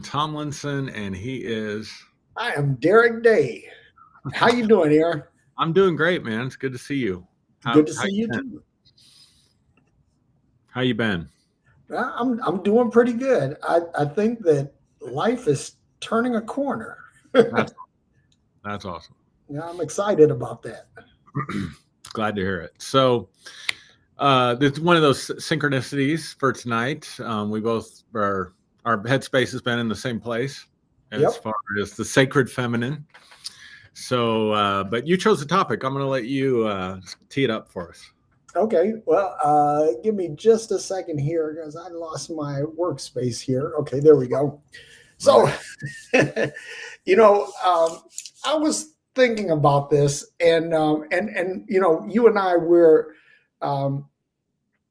Tomlinson, and he is. I am Derek Day. How you doing, Aaron? I'm doing great, man. It's good to see you. Good to How see you you been? too. How you been? I'm doing pretty good. I think that life is turning a corner. That's that's awesome. Yeah, I'm excited about that. Glad to hear it. So, it's one of those synchronicities for tonight. We both are our headspace has been in the same place as Yep. far as the sacred feminine. So, but you chose the topic. I'm going to let you tee it up for us. Okay. Well, give me just a second here because I lost my workspace here. Okay, there we go. All So, right. I was thinking about this, and you and I were. Um,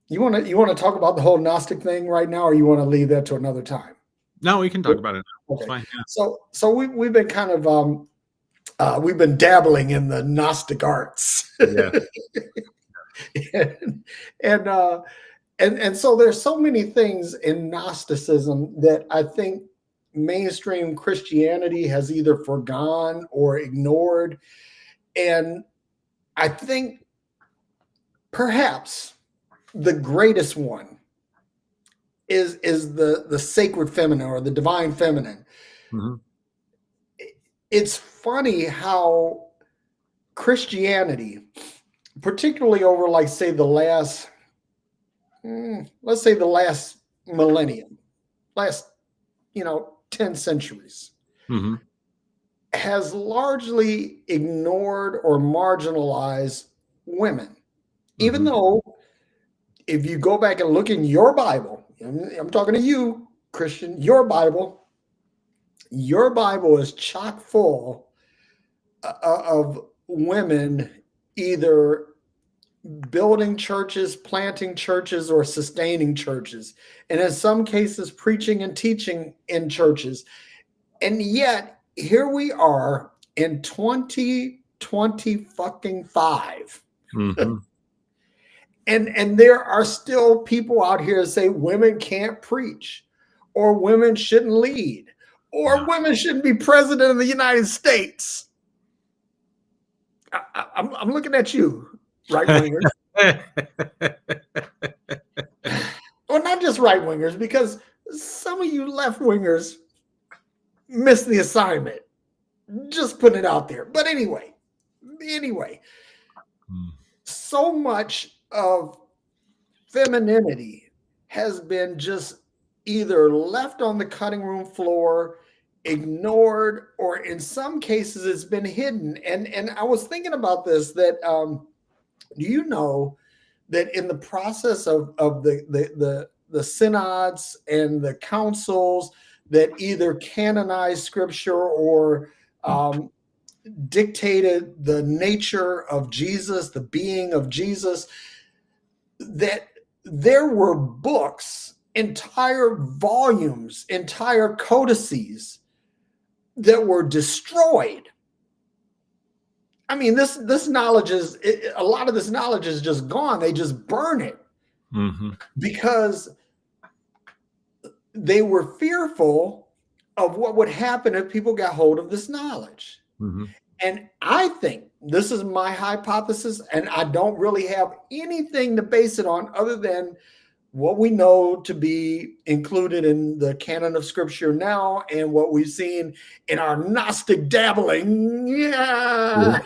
you want to talk about the whole Gnostic thing right now, or you want to leave that to another time? No, we can talk about it now. It's Okay. fine. So we've been kind of we've been dabbling in the Gnostic arts, Yeah. and and, uh, and so there's so many things in Gnosticism that I think mainstream Christianity has either forgone or ignored, and I think perhaps the greatest one is the sacred feminine or the divine feminine. Hmm. It's funny how Christianity, particularly over, like, say, the last, let's say, the last millennium, last 10 centuries, Hmm. has largely ignored or marginalized women. Even Hmm. though, if you go back and look in your Bible, I'm talking to you, Christian, your Bible is chock full of women either building churches, planting churches, or sustaining churches. And in some cases, preaching and teaching in churches. And yet, here we are in 2020 fucking 5. Hmm. And there are still people out here that say women can't preach, or women shouldn't lead, or Yeah. women shouldn't be president of the United States. I'm looking at you, right wingers. Well, not just right wingers, because some of you left wingers missed the assignment. Just putting it out there. But anyway, Mm. so much of femininity has been just either left on the cutting room floor, ignored, or in some cases it's been hidden. And I was thinking about this, that do you know that in the process of the synods and the councils that either canonized scripture or dictated the nature of Jesus, the being of Jesus, that there were books, entire volumes, entire codices that were destroyed. I mean, this knowledge is a lot of this knowledge is just gone. They just burn it Hmm. because they were fearful of what would happen if people got hold of this knowledge. Hmm. And I think this is my hypothesis, and I don't really have anything to base it on other than what we know to be included in the canon of scripture now and what we've seen in our Gnostic dabbling. Yeah.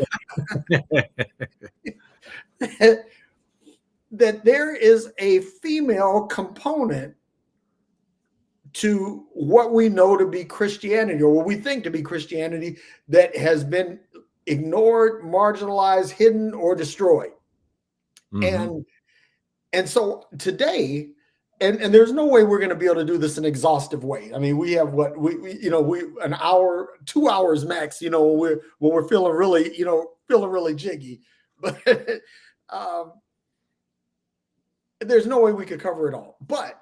That there is a female component to what we know to be Christianity, or what we think to be Christianity, that has been ignored, marginalized, hidden, or destroyed. Hmm. And so today, and there's no way we're going to be able to do this in an exhaustive way. I mean, we have what we an hour, 2 hours max. When we're feeling really jiggy, but um, there's no way we could cover it all. But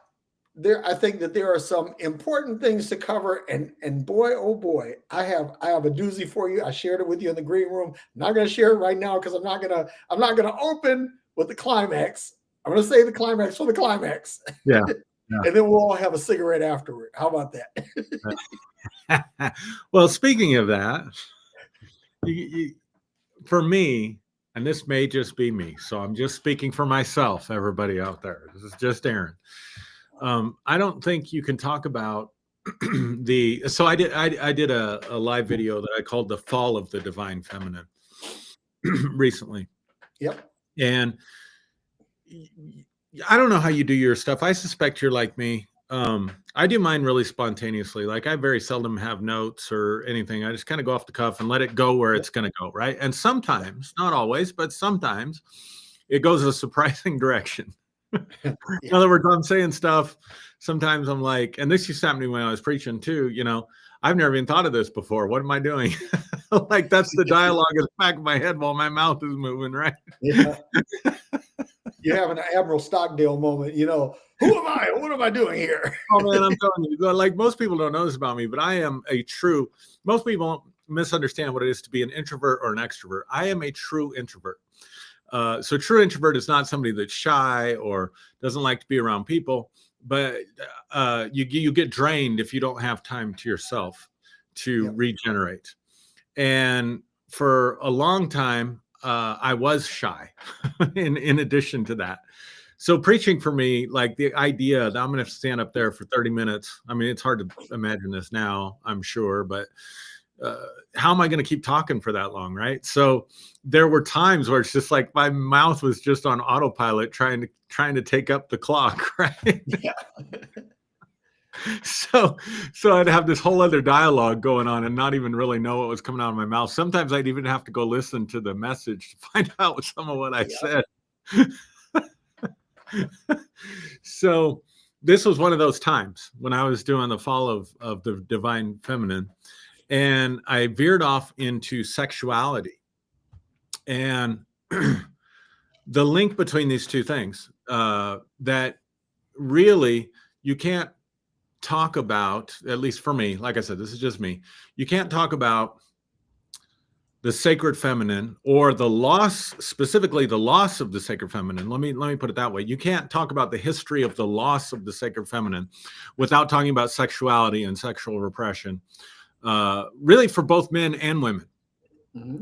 I think that there are some important things to cover, and boy, oh boy, I have a doozy for you. I shared it with you in the green room. I'm not going to share it right now because I'm not gonna open with the climax. I'm going to save the climax for the climax. Yeah. Yeah. and then we'll all have a cigarette afterward. How about that? Well, speaking of that, for me, and this may just be me, so I'm just speaking for myself, everybody out there. This is just Aaron. I don't think you can talk about so I did a live video that I called The Fall of the Divine Feminine recently. Yep. And I don't know how you do your stuff. I suspect you're like me. I do mine really spontaneously. Like I very seldom have notes or anything. I just kind of go off the cuff and let it go where it's going to go. Right. And sometimes, not always, but sometimes it goes a surprising direction. In other words, I'm saying stuff. Sometimes I'm like, and this used to happen to me when I was preaching too, I've never even thought of this before. What am I doing? Like that's the dialogue in the back of my head while my mouth is moving, right? Yeah. You have an Admiral Stockdale moment, who am I? What am I doing here? Oh man, I'm telling you, like most people don't know this about me, but I am most people misunderstand what it is to be an introvert or an extrovert. I am a true introvert. So true introvert is not somebody that's shy or doesn't like to be around people, but you get drained if you don't have time to yourself to regenerate. And for a long time, I was shy in addition to that. So preaching for me, like the idea that I'm going to stand up there for 30 minutes. I mean, it's hard to imagine this now, I'm sure, but how am I going to keep talking for that long? Right. So there were times where it's just like my mouth was just on autopilot trying to take up the clock. Right. Yeah. So I'd have this whole other dialogue going on and not even really know what was coming out of my mouth. Sometimes I'd even have to go listen to the message to find out what some of what I said. So this was one of those times when I was doing the fall of the divine feminine, and I veered off into sexuality. And the link between these two things, that really you can't talk about, at least for me, like I said, this is just me, you can't talk about the sacred feminine or the loss, specifically the loss of the sacred feminine. Let me put it that way. You can't talk about the history of the loss of the sacred feminine without talking about sexuality and sexual repression, really for both men and women. Mm-hmm.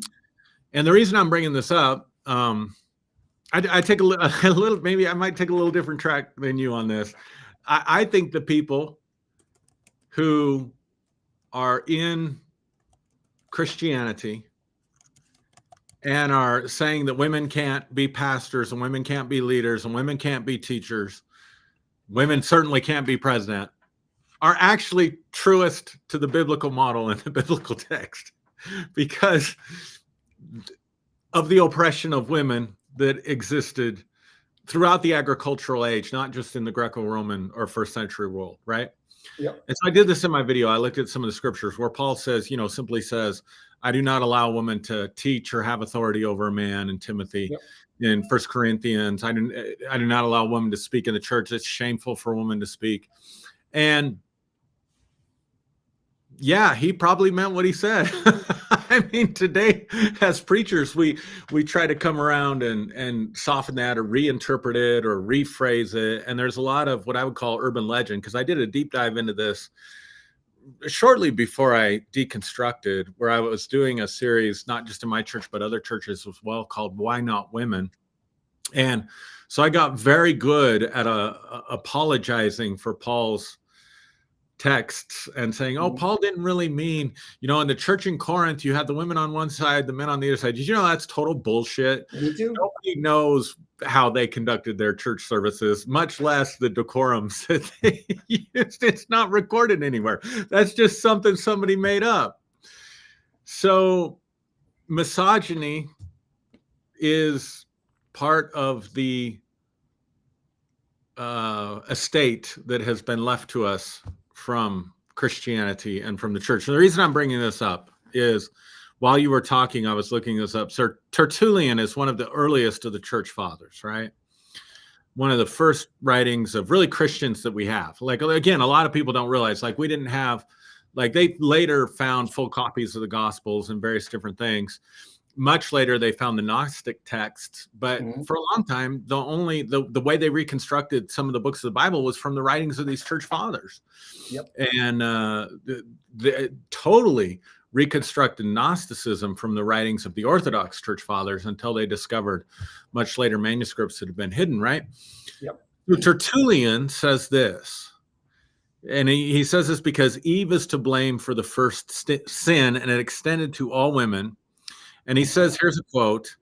And the reason I'm bringing this up, I take a little, maybe I might take a little different track than you on this. I think the people who are in Christianity and are saying that women can't be pastors and women can't be leaders and women can't be teachers, women certainly can't be president, are actually truest to the biblical model in the biblical text because of the oppression of women that existed throughout the agricultural age, not just in the Greco-Roman or first century world, right? Yep. And so I did this in my video. I looked at some of the scriptures where Paul says, simply says, I do not allow a woman to teach or have authority over a man in Timothy. Yep. In 1 Corinthians, I do not allow a woman to speak in the church. It's shameful for a woman to speak. And yeah, he probably meant what he said. I mean, today as preachers, we try to come around and soften that or reinterpret it or rephrase it. And there's a lot of what I would call urban legend, because I did a deep dive into this shortly before I deconstructed, where I was doing a series, not just in my church, but other churches as well, called Why Not Women? And so I got very good at apologizing for Paul's texts and saying, oh, Paul didn't really mean, in the church in Corinth, you had the women on one side, the men on the other side. Did you know that's total bullshit? Nobody knows how they conducted their church services, much less the decorums that they used. It's not recorded anywhere. That's just something somebody made up. So misogyny is part of the estate that has been left to us from Christianity and from the church. And the reason I'm bringing this up is, while you were talking, I was looking this up. Sir Tertullian is one of the earliest of the church fathers, right? One of the first writings of really Christians that we have. Like, again, a lot of people don't realize, like, we didn't have, like, they later found full copies of the Gospels and various different things. Much later, they found the Gnostic texts, but for a long time, the way they reconstructed some of the books of the Bible was from the writings of these church fathers. Yep. And they totally reconstructed Gnosticism from the writings of the Orthodox church fathers until they discovered much later manuscripts that have been hidden, right? Yep. So Tertullian says this, and he says this because Eve is to blame for the first sin, and it extended to all women. And he says, here's a quote.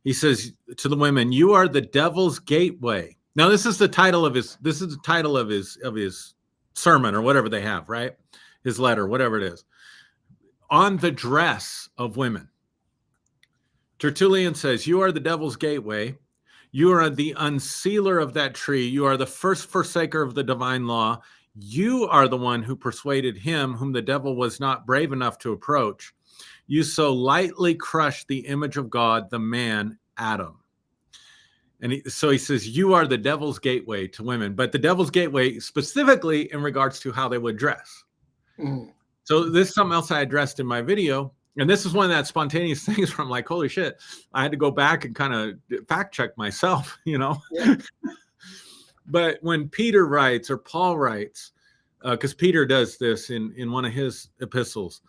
He says to the women, "You are the devil's gateway." Now, this is the title of his sermon or whatever they have, right? His letter, whatever it is. On the dress of women. Tertullian says, "You are the devil's gateway. You are the unsealer of that tree. You are the first forsaker of the divine law. You are the one who persuaded him whom the devil was not brave enough to approach. You so lightly crushed the image of God, the man, Adam." And so he says, you are the devil's gateway to women, but the devil's gateway specifically in regards to how they would dress. So this is something else I addressed in my video. And this is one of that spontaneous things where I'm like, holy shit, I had to go back and kind of fact check myself, Yeah. But when Peter writes or Paul writes, because Peter does this in one of his epistles,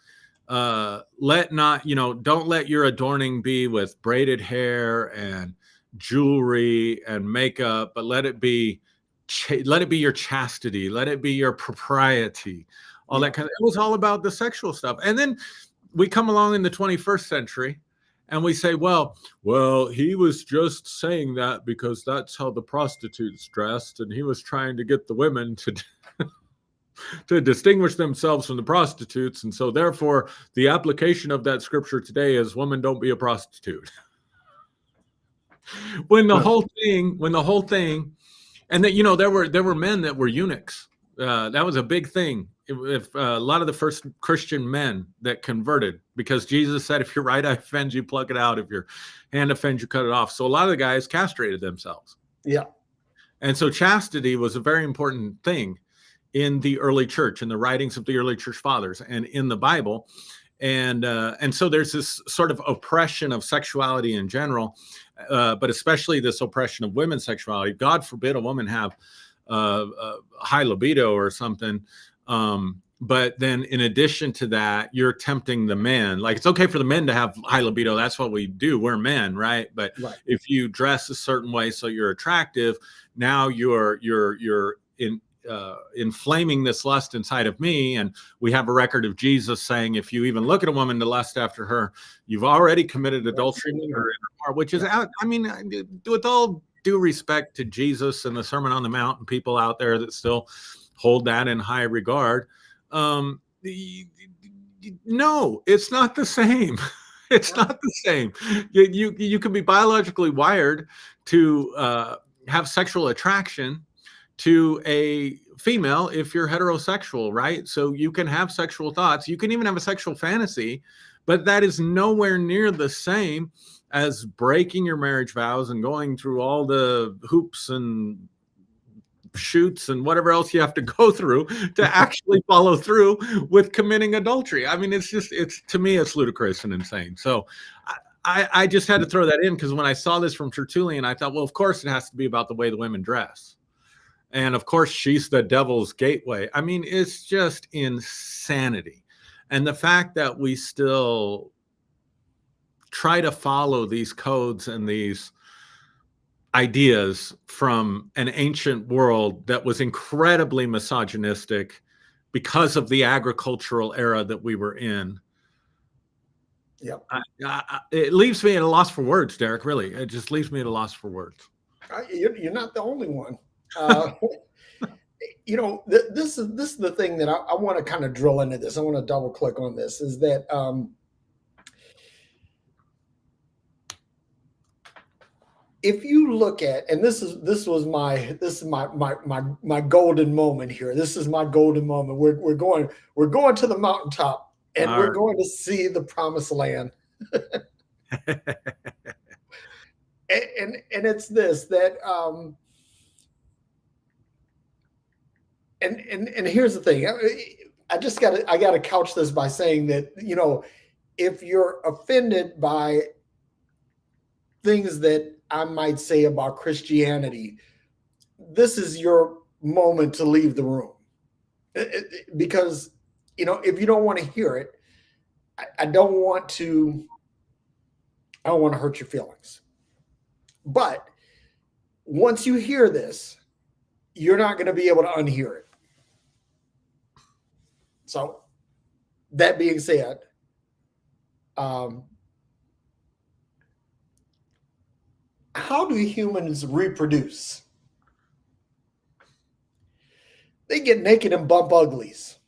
don't let your adorning be with braided hair and jewelry and makeup, but let it be your chastity, let it be your propriety, all that kind of. It was all about the sexual stuff. And then we come along in the 21st century and we say, well, he was just saying that because that's how the prostitutes dressed, and he was trying to get the women to distinguish themselves from the prostitutes, and so therefore the application of that scripture today is woman, don't be a prostitute. when the whole thing, and that there were men that were eunuchs. That was a big thing. If a lot of the first Christian men that converted, because Jesus said, if your right eye offends you, pluck it out. If your hand offends you, cut it off. So a lot of the guys castrated themselves. Yeah. And so chastity was a very important thing in the early church, in the writings of the early church fathers, and in the Bible. And so there's this sort of oppression of sexuality in general, but especially this oppression of women's sexuality. God forbid a woman have high libido or something. But then in addition to that, you're tempting the men. Like, it's okay for the men to have high libido. That's what we do. We're men, right? But if you dress a certain way so you're attractive, now you're inflaming this lust inside of me. And we have a record of Jesus saying, if you even look at a woman to lust after her, you've already committed adultery with her in her heart, which is out. I mean, with all due respect to Jesus and the Sermon on the Mount and people out there that still hold that in high regard. No, it's not the same. It's not the same. You can be biologically wired to have sexual attraction to a female if you're heterosexual, right? So you can have sexual thoughts. You can even have a sexual fantasy, but that is nowhere near the same as breaking your marriage vows and going through all the hoops and shoots and whatever else you have to go through to actually follow through with committing adultery. I mean, to me, it's ludicrous and insane. So I just had to throw that in, because when I saw this from Tertullian, I thought, well, of course it has to be about the way the women dress. And of course, she's the devil's gateway. I mean, it's just insanity. And the fact that we still try to follow these codes and these ideas from an ancient world that was incredibly misogynistic because of the agricultural era that we were in. Yep. It leaves me at a loss for words, Derek, really. It just leaves me at a loss for words. You're not the only one. This is the thing that I want to kind of drill into this. I want to double click on this, is that if you look at, and this is my golden moment here. This is my golden moment. We're going to the mountaintop, and we're going to see the promised land. and it's this, that and here's the thing. I got to couch this by saying that, if you're offended by things that I might say about Christianity, this is your moment to leave the room. Because, if you don't want to hear it, I don't want to hurt your feelings. But once you hear this, you're not going to be able to unhear it. So, that being said, how do humans reproduce? They get naked and bump uglies.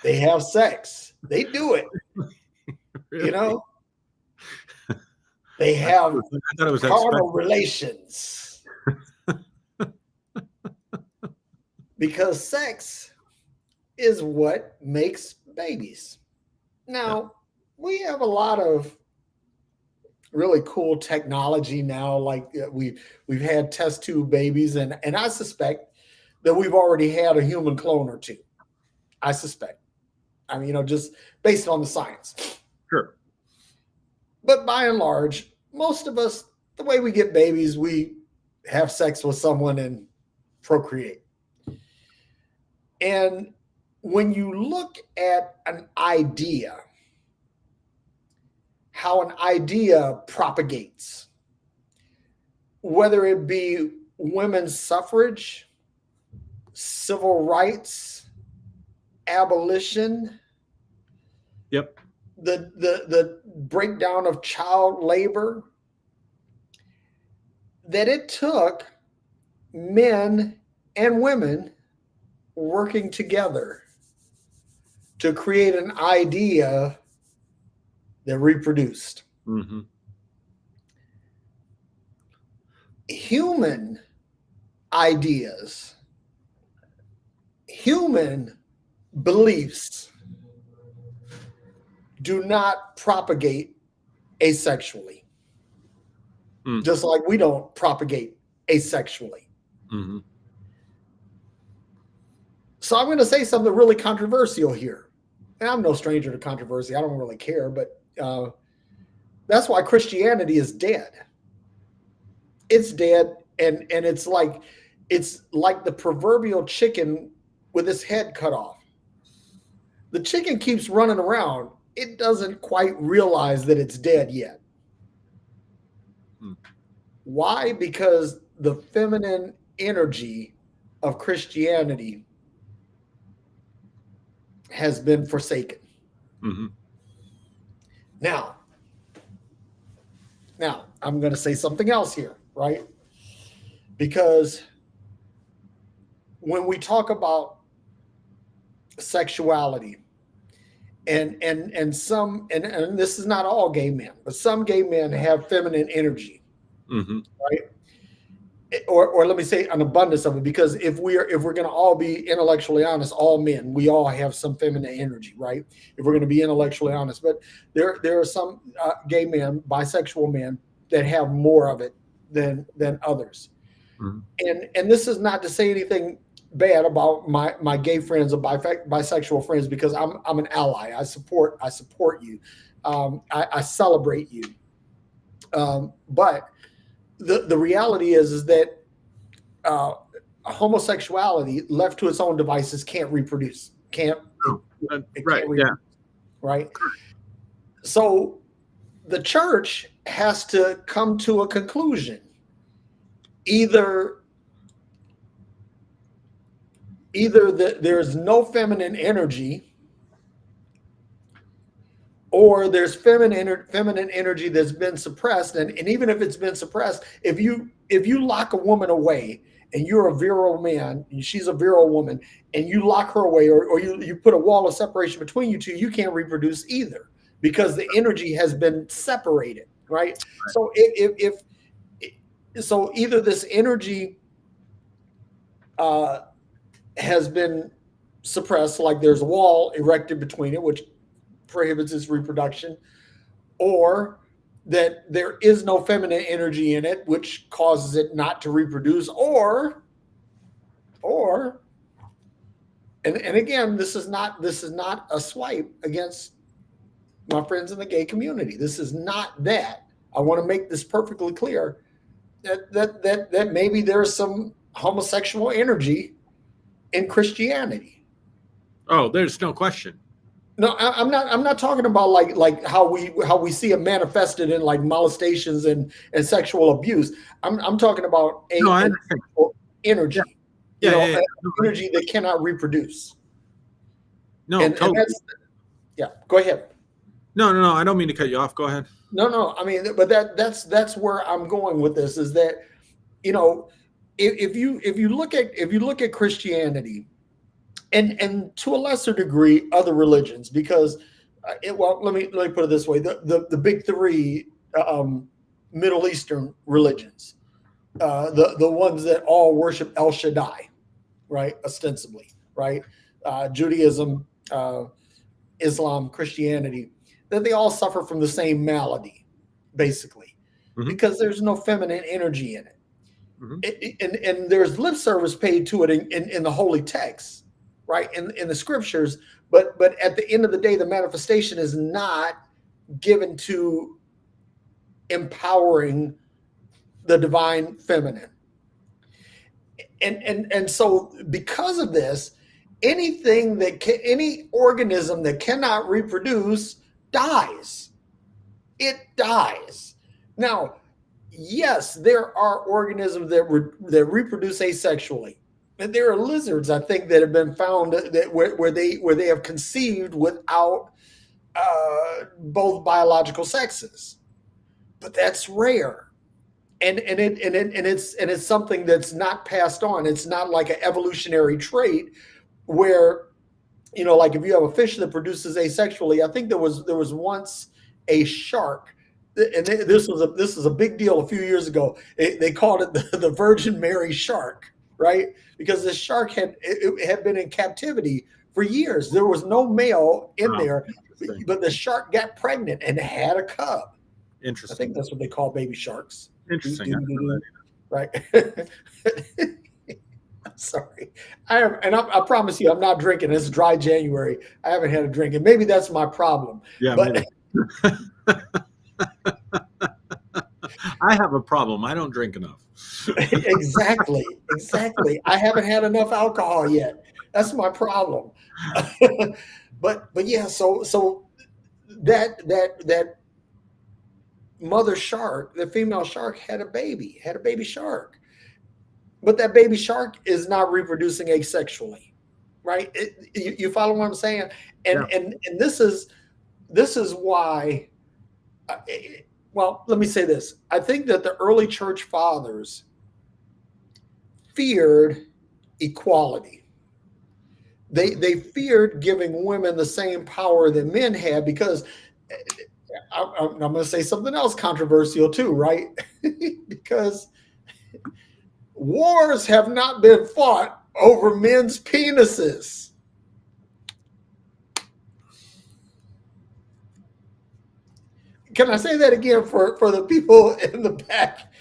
They have sex. They do it. Really? They have I thought it was carnal relations. Because sex is what makes babies. Now, we have a lot of really cool technology now. Like we've had test tube babies, and I suspect that we've already had a human clone or two. I suspect. I mean, just based on the science. Sure. But by and large, most of us, the way we get babies, we have sex with someone and procreate. And when you look at an idea, how an idea propagates, whether it be women's suffrage, civil rights, abolition, Yep. the breakdown of child labor, that it took men and women working together to create an idea that reproduced. Mm-hmm. Human ideas, human beliefs do not propagate asexually. Mm. Just like we don't propagate asexually. Mm-hmm. So I'm going to say something really controversial here. And I'm no stranger to controversy. I don't really care, but that's why Christianity is dead. It's dead, and it's like the proverbial chicken with its head cut off. The chicken keeps running around. It doesn't quite realize that it's dead yet. Why? Because the feminine energy of Christianity has been forsaken. Mm-hmm. Now, I'm going to say something else here, right? Because when we talk about sexuality, and this is not all gay men, but some gay men have feminine energy, mm-hmm. right? Or let me say an abundance of it, because if we're going to all be intellectually honest, all men, we all have some feminine energy, right? If we're going to be intellectually honest, but there are some gay men, bisexual men, that have more of it than others. Mm-hmm. And this is not to say anything bad about my gay friends or bisexual friends, because I'm an ally. I support you. I celebrate you. But the reality is that homosexuality, left to its own devices, can't reproduce. It right. Can't reproduce, yeah. Right. So the church has to come to a conclusion. Either there's no feminine energy, or there's feminine energy that's been suppressed. And even if it's been suppressed, if you lock a woman away and you're a virile man, and she's a virile woman, and you lock her away, or you put a wall of separation between you two, you can't reproduce either, because the energy has been separated, right? So so either this energy has been suppressed, like there's a wall erected between it, which prohibits its reproduction, or that there is no feminine energy in it, which causes it not to reproduce, or and again, this is not a swipe against my friends in the gay community. This is not that. I want to make this perfectly clear that maybe there's some homosexual energy in Christianity. Oh, there's no question. No, I'm not. I'm not talking about like how we see it manifested in like molestations and sexual abuse. I'm talking about No, I an understand. Yeah, energy, yeah, yeah, yeah. No, energy that cannot reproduce. no, And totally. that's, yeah. Go ahead. No. I don't mean to cut you off. Go ahead. No. I mean, but that's where I'm going with this. Is that, you know, if you look at Christianity and to a lesser degree other religions, because well, let me put it this way: the big three Middle Eastern religions, the ones that all worship El Shaddai, right? Ostensibly, right? Judaism, Islam, Christianity, that they all suffer from the same malady, basically, Mm-hmm. because there's no feminine energy in it. Mm-hmm. And there's lip service paid to it in the holy texts, right? In the scriptures, but at the end of the day, the manifestation is not given to empowering the divine feminine. And so because of this, anything any organism that cannot reproduce dies. It dies. Now, yes, there are organisms that reproduce asexually. And there are lizards, I think, that have been found that where they have conceived without both biological sexes, but that's rare. And it's something that's not passed on. It's not like an evolutionary trait where, like if you have a fish that produces asexually. I think there was once a shark, and this was a big deal a few years ago. They called it the Virgin Mary shark, right? Because this shark had been in captivity for years. There was no male in Wow. there, but the shark got pregnant and had a cub. I Interesting. think that's what they call baby sharks. Interesting. Right. I'm sorry. I promise you, I'm not drinking. It's dry January. I haven't had a drink, and maybe that's my problem. Yeah, but I have a problem. I don't drink enough. exactly. I haven't had enough alcohol yet. That's my problem. but yeah, so that mother shark, the female shark, had a baby shark. But that baby shark is not reproducing asexually, right? You follow what I'm saying? And Yeah. and this is why. Well, let me say this. I think that the early church fathers feared equality. They feared giving women the same power that men had, because I'm going to say something else controversial too, right? Because wars have not been fought over men's penises. Can I say that again for the people in the back?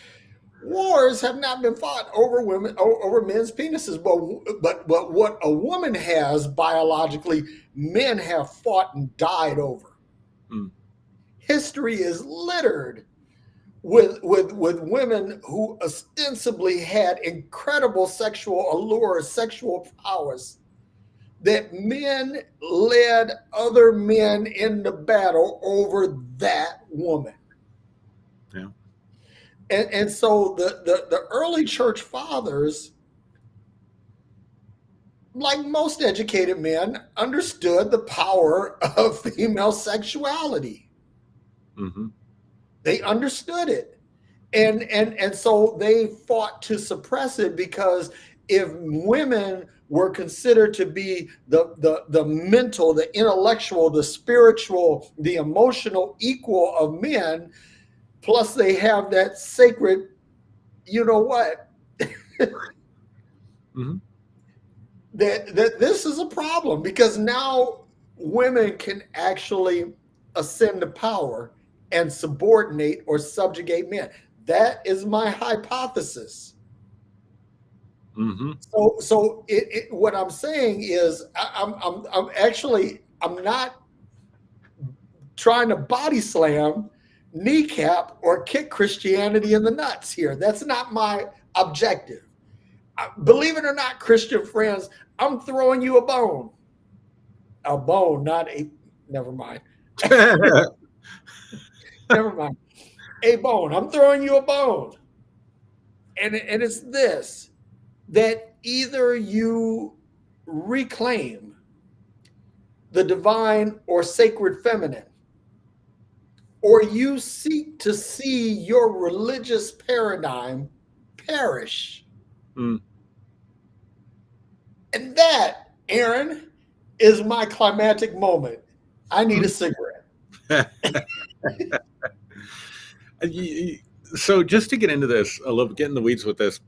Wars have not been fought over men's penises, but what a woman has biologically, men have fought and died over. Mm. History is littered with women who ostensibly had incredible sexual allure, sexual prowess, that men led other men into battle over that woman. Yeah. And so the early church fathers, like most educated men, understood the power of female sexuality. Mm-hmm. They understood it. And so they fought to suppress it, because if women were considered to be the mental, the intellectual, the spiritual, the emotional equal of men, plus they have that sacred, you know what? Mm-hmm. that this is a problem, because now women can actually ascend to power and subordinate or subjugate men. That is my hypothesis. Mm-hmm. So what I'm saying is I'm not trying to body slam kneecap or kick Christianity in the nuts here. That's not my objective. Believe it or not, Christian friends, I'm throwing you a bone. A bone, not a, never mind. Never mind. A bone. I'm throwing you a bone. And it's this, that either you reclaim the divine or sacred feminine, or you seek to see your religious paradigm perish. Mm. And that, Aaron, is my climactic moment. I need a cigarette. So just to get into this a little, get in the weeds with this,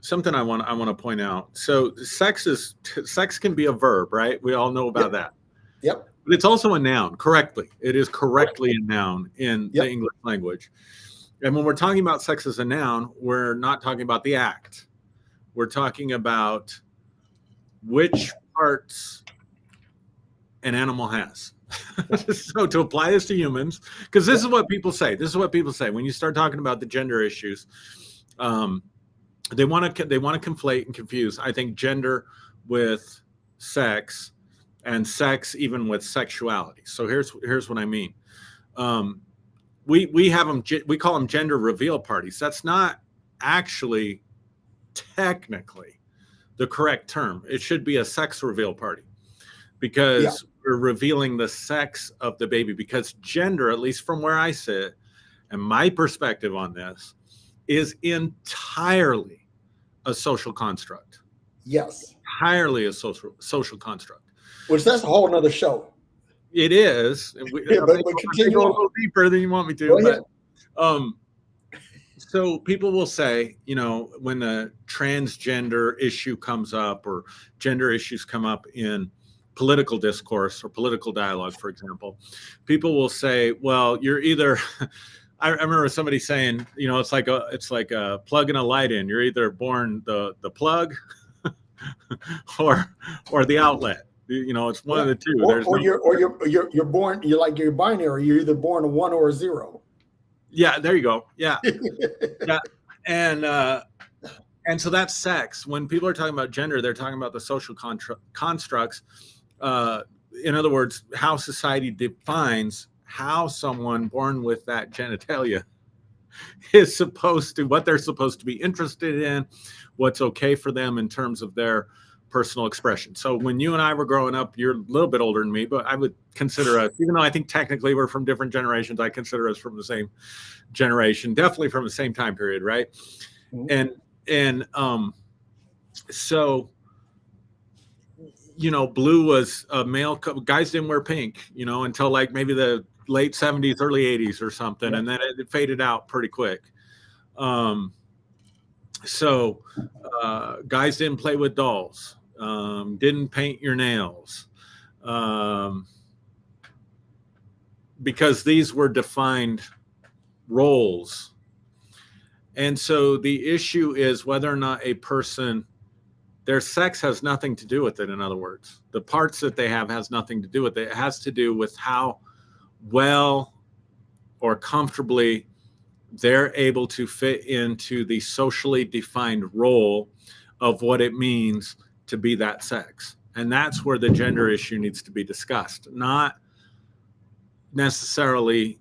something I want to point out. So sex can be a verb, right? We all know about that. Yep. But it's also a noun, correctly. It is correctly a noun in the English language. And when we're talking about sex as a noun, we're not talking about the act. We're talking about which parts an animal has. So to apply this to humans, because this is what people say. This is what people say when you start talking about the gender issues. They want to conflate and confuse, I think, gender with sex, and sex even with sexuality. So here's what I mean. We have them. We call them gender reveal parties. That's not actually technically the correct term. It should be a sex reveal party, because we're revealing the sex of the baby. Because gender, at least from where I sit and my perspective on this, is entirely a social construct. Yes. Entirely a social construct. Which that's a whole nother show. It is. But continue go a little deeper than you want me to. Go but so people will say, when the transgender issue comes up, or gender issues come up in political discourse or political dialogue, for example, people will say, well, you're either I remember somebody saying, it's like a plug and a light in. You're either born the plug or the outlet. It's one of the two. You're born. You're binary. You're either born a 1 or a 0. Yeah, there you go. Yeah, yeah, and so that's sex. When people are talking about gender, they're talking about the social constructs. In other words, how society defines how someone born with that genitalia is what they're supposed to be interested in, what's okay for them in terms of their personal expression. So when you and I were growing up, you're a little bit older than me, but I would consider us, even though I think technically we're from different generations, I consider us from the same generation, definitely from the same time period, right? Mm-hmm. And so, blue was a male. Guys didn't wear pink, until like maybe the late 70s, early 80s or something. Yeah. And then it faded out pretty quick. So guys didn't play with dolls, didn't paint your nails, because these were defined roles. And so the issue is whether or not a person, their sex has nothing to do with it. In other words, the parts that they have has nothing to do with it. It has to do with how well or comfortably they're able to fit into the socially defined role of what it means to be that sex. And that's where the gender issue needs to be discussed, not necessarily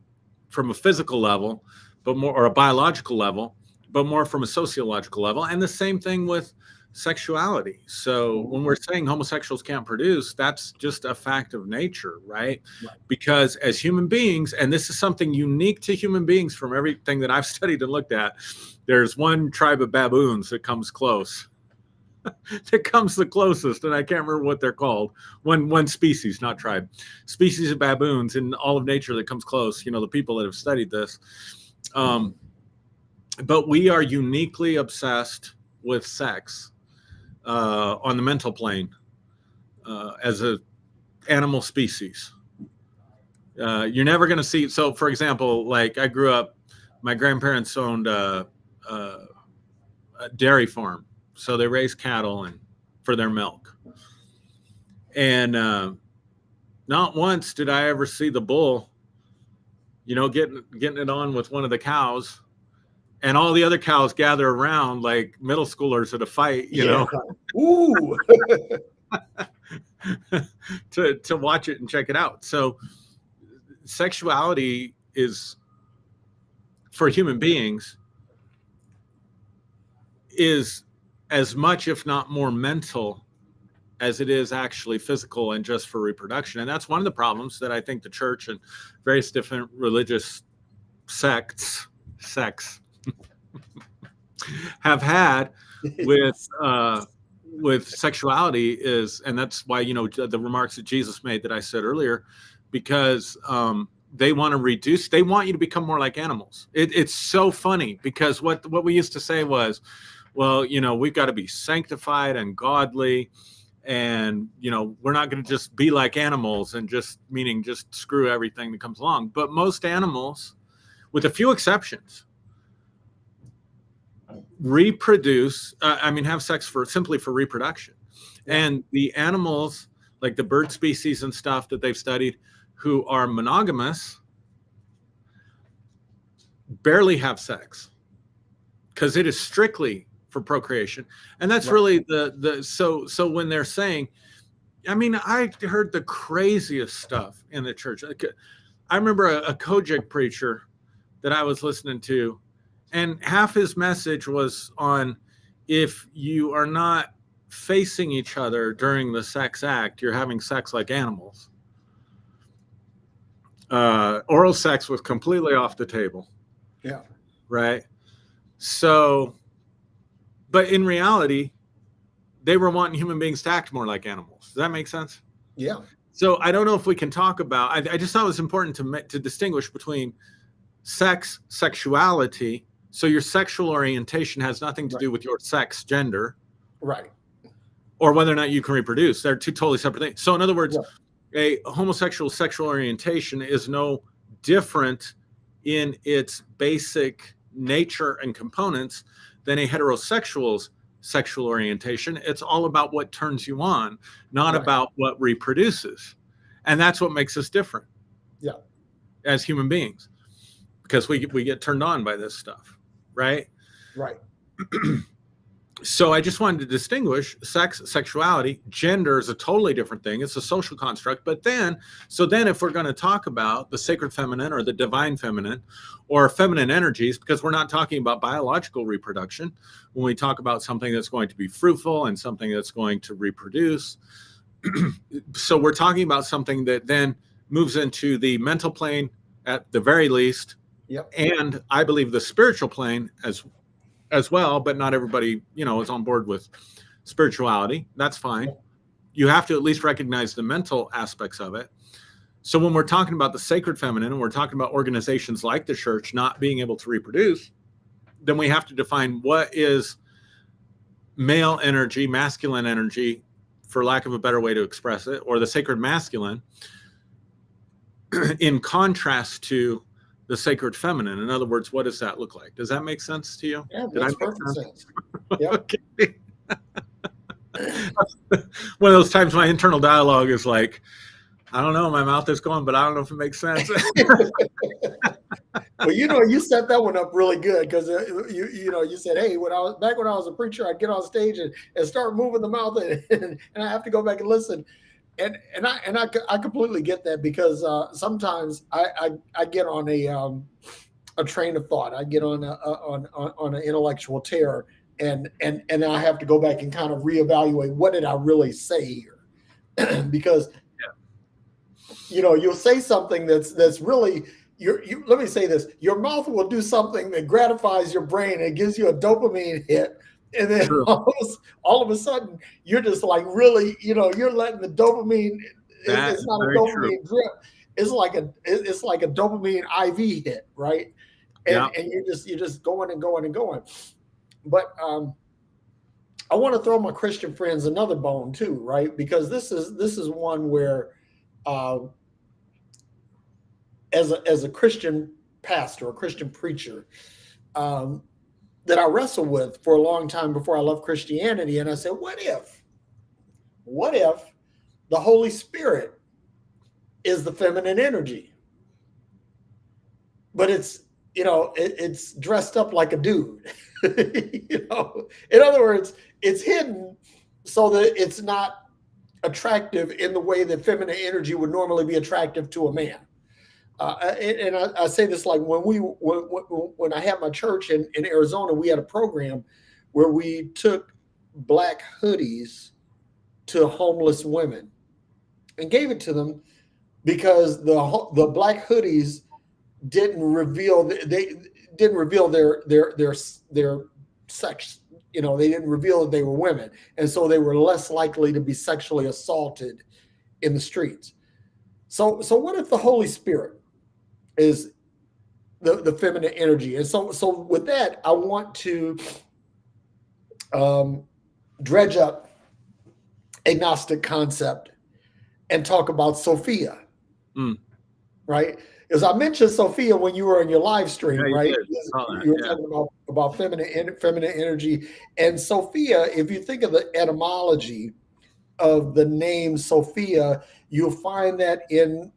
from a physical level, but more, or a biological level, but more from a sociological level. And the same thing with sexuality. So when we're saying homosexuals can't produce, that's just a fact of nature, right? Because as human beings, and this is something unique to human beings from everything that I've studied and looked at, there's one tribe of baboons that comes close. That comes the closest, and I can't remember what they're called. One species, not tribe, species of baboons in all of nature that comes close. The people that have studied this. But we are uniquely obsessed with sex on the mental plane as an animal species. You're never going to see. So, for example, like I grew up, my grandparents owned a dairy farm. So they raise cattle and for their milk. And not once did I ever see the bull getting it on with one of the cows, and all the other cows gather around like middle schoolers at a fight, Yeah. Ooh. to watch it and check it out. So sexuality is, for human beings, is as much, if not more, mental as it is actually physical and just for reproduction. And that's one of the problems that I think the church and various different religious sects have had with sexuality is, and that's why, the remarks that Jesus made that I said earlier, because they want you to become more like animals. It's so funny, because what we used to say was, well, we've got to be sanctified and godly, and we're not going to just be like animals, and just screw everything that comes along. But most animals, with a few exceptions, reproduce, have sex simply for reproduction. And the animals, like the bird species and stuff that they've studied, who are monogamous, barely have sex, because it is strictly for procreation. And that's really so when they're saying, I heard the craziest stuff in the church. I remember a Kojic preacher that I was listening to, and half his message was on, if you are not facing each other during the sex act, you're having sex like animals. Oral sex was completely off the table. Yeah. Right. So, but in reality, they were wanting human beings to act more like animals. Does that make sense? Yeah. So I don't know if we can talk about, I just thought it was important to distinguish between sexuality. So your sexual orientation has nothing to do with your sex, gender. Right. Or whether or not you can reproduce. They're two totally separate things. So in other words, a homosexual sexual orientation is no different in its basic nature and components than a heterosexual's sexual orientation. It's all about what turns you on, not about what reproduces. And that's what makes us different. Yeah. As human beings, because we get turned on by this stuff. Right. Right. So I just wanted to distinguish sexuality. Gender is a totally different thing. It's a social construct. But then if we're going to talk about the sacred feminine or the divine feminine or feminine energies, because we're not talking about biological reproduction, when we talk about something that's going to be fruitful and something that's going to reproduce. So we're talking about something that then moves into the mental plane at the very least. Yep. And I believe the spiritual plane as well, but not everybody, is on board with spirituality. That's fine. You have to at least recognize the mental aspects of it. So when we're talking about the sacred feminine and we're talking about organizations like the church not being able to reproduce, then we have to define what is male energy, masculine energy, for lack of a better way to express it, or the sacred masculine, in contrast to the sacred feminine. In other words, what does that look like? Does that make sense to you? Yeah, makes perfect sense. Yep. Okay. One of those times my internal dialogue is like, I don't know, my mouth is going, but I don't know if it makes sense. Well, you set that one up really good, because you said, hey, when I was a preacher, I'd get on stage and start moving the mouth, and I have to go back and listen. And I completely get that, because sometimes I get on a train of thought. I get on an intellectual tear, and I have to go back and kind of reevaluate, what did I really say here? Because you'll say something that's really, let me say this: your mouth will do something that gratifies your brain and gives you a dopamine hit. And then all of a sudden, you're just like, really, you're letting the dopamine. It's not a dopamine drip. It's like a dopamine IV hit, right? And you're just going and going and going. But I want to throw my Christian friends another bone too, right? Because this is one where, as a Christian pastor, a Christian preacher, that I wrestled with for a long time before I left Christianity. And I said, what if the Holy Spirit is the feminine energy? but it's, it's dressed up like a dude. In other words, it's hidden so that it's not attractive in the way that feminine energy would normally be attractive to a man. And I say this like when I had my church in Arizona, we had a program where we took black hoodies to homeless women and gave it to them because the black hoodies didn't reveal they didn't reveal their sex. They didn't reveal that they were women, and so they were less likely to be sexually assaulted in the streets. So what if the Holy Spirit is the feminine energy? And so with that, I want to dredge up a Gnostic concept and talk about Sophia. Right? As I mentioned Sophia when you were in your live stream, right? You were talking about feminine energy. And Sophia, if you think of the etymology of the name Sophia, you'll find that in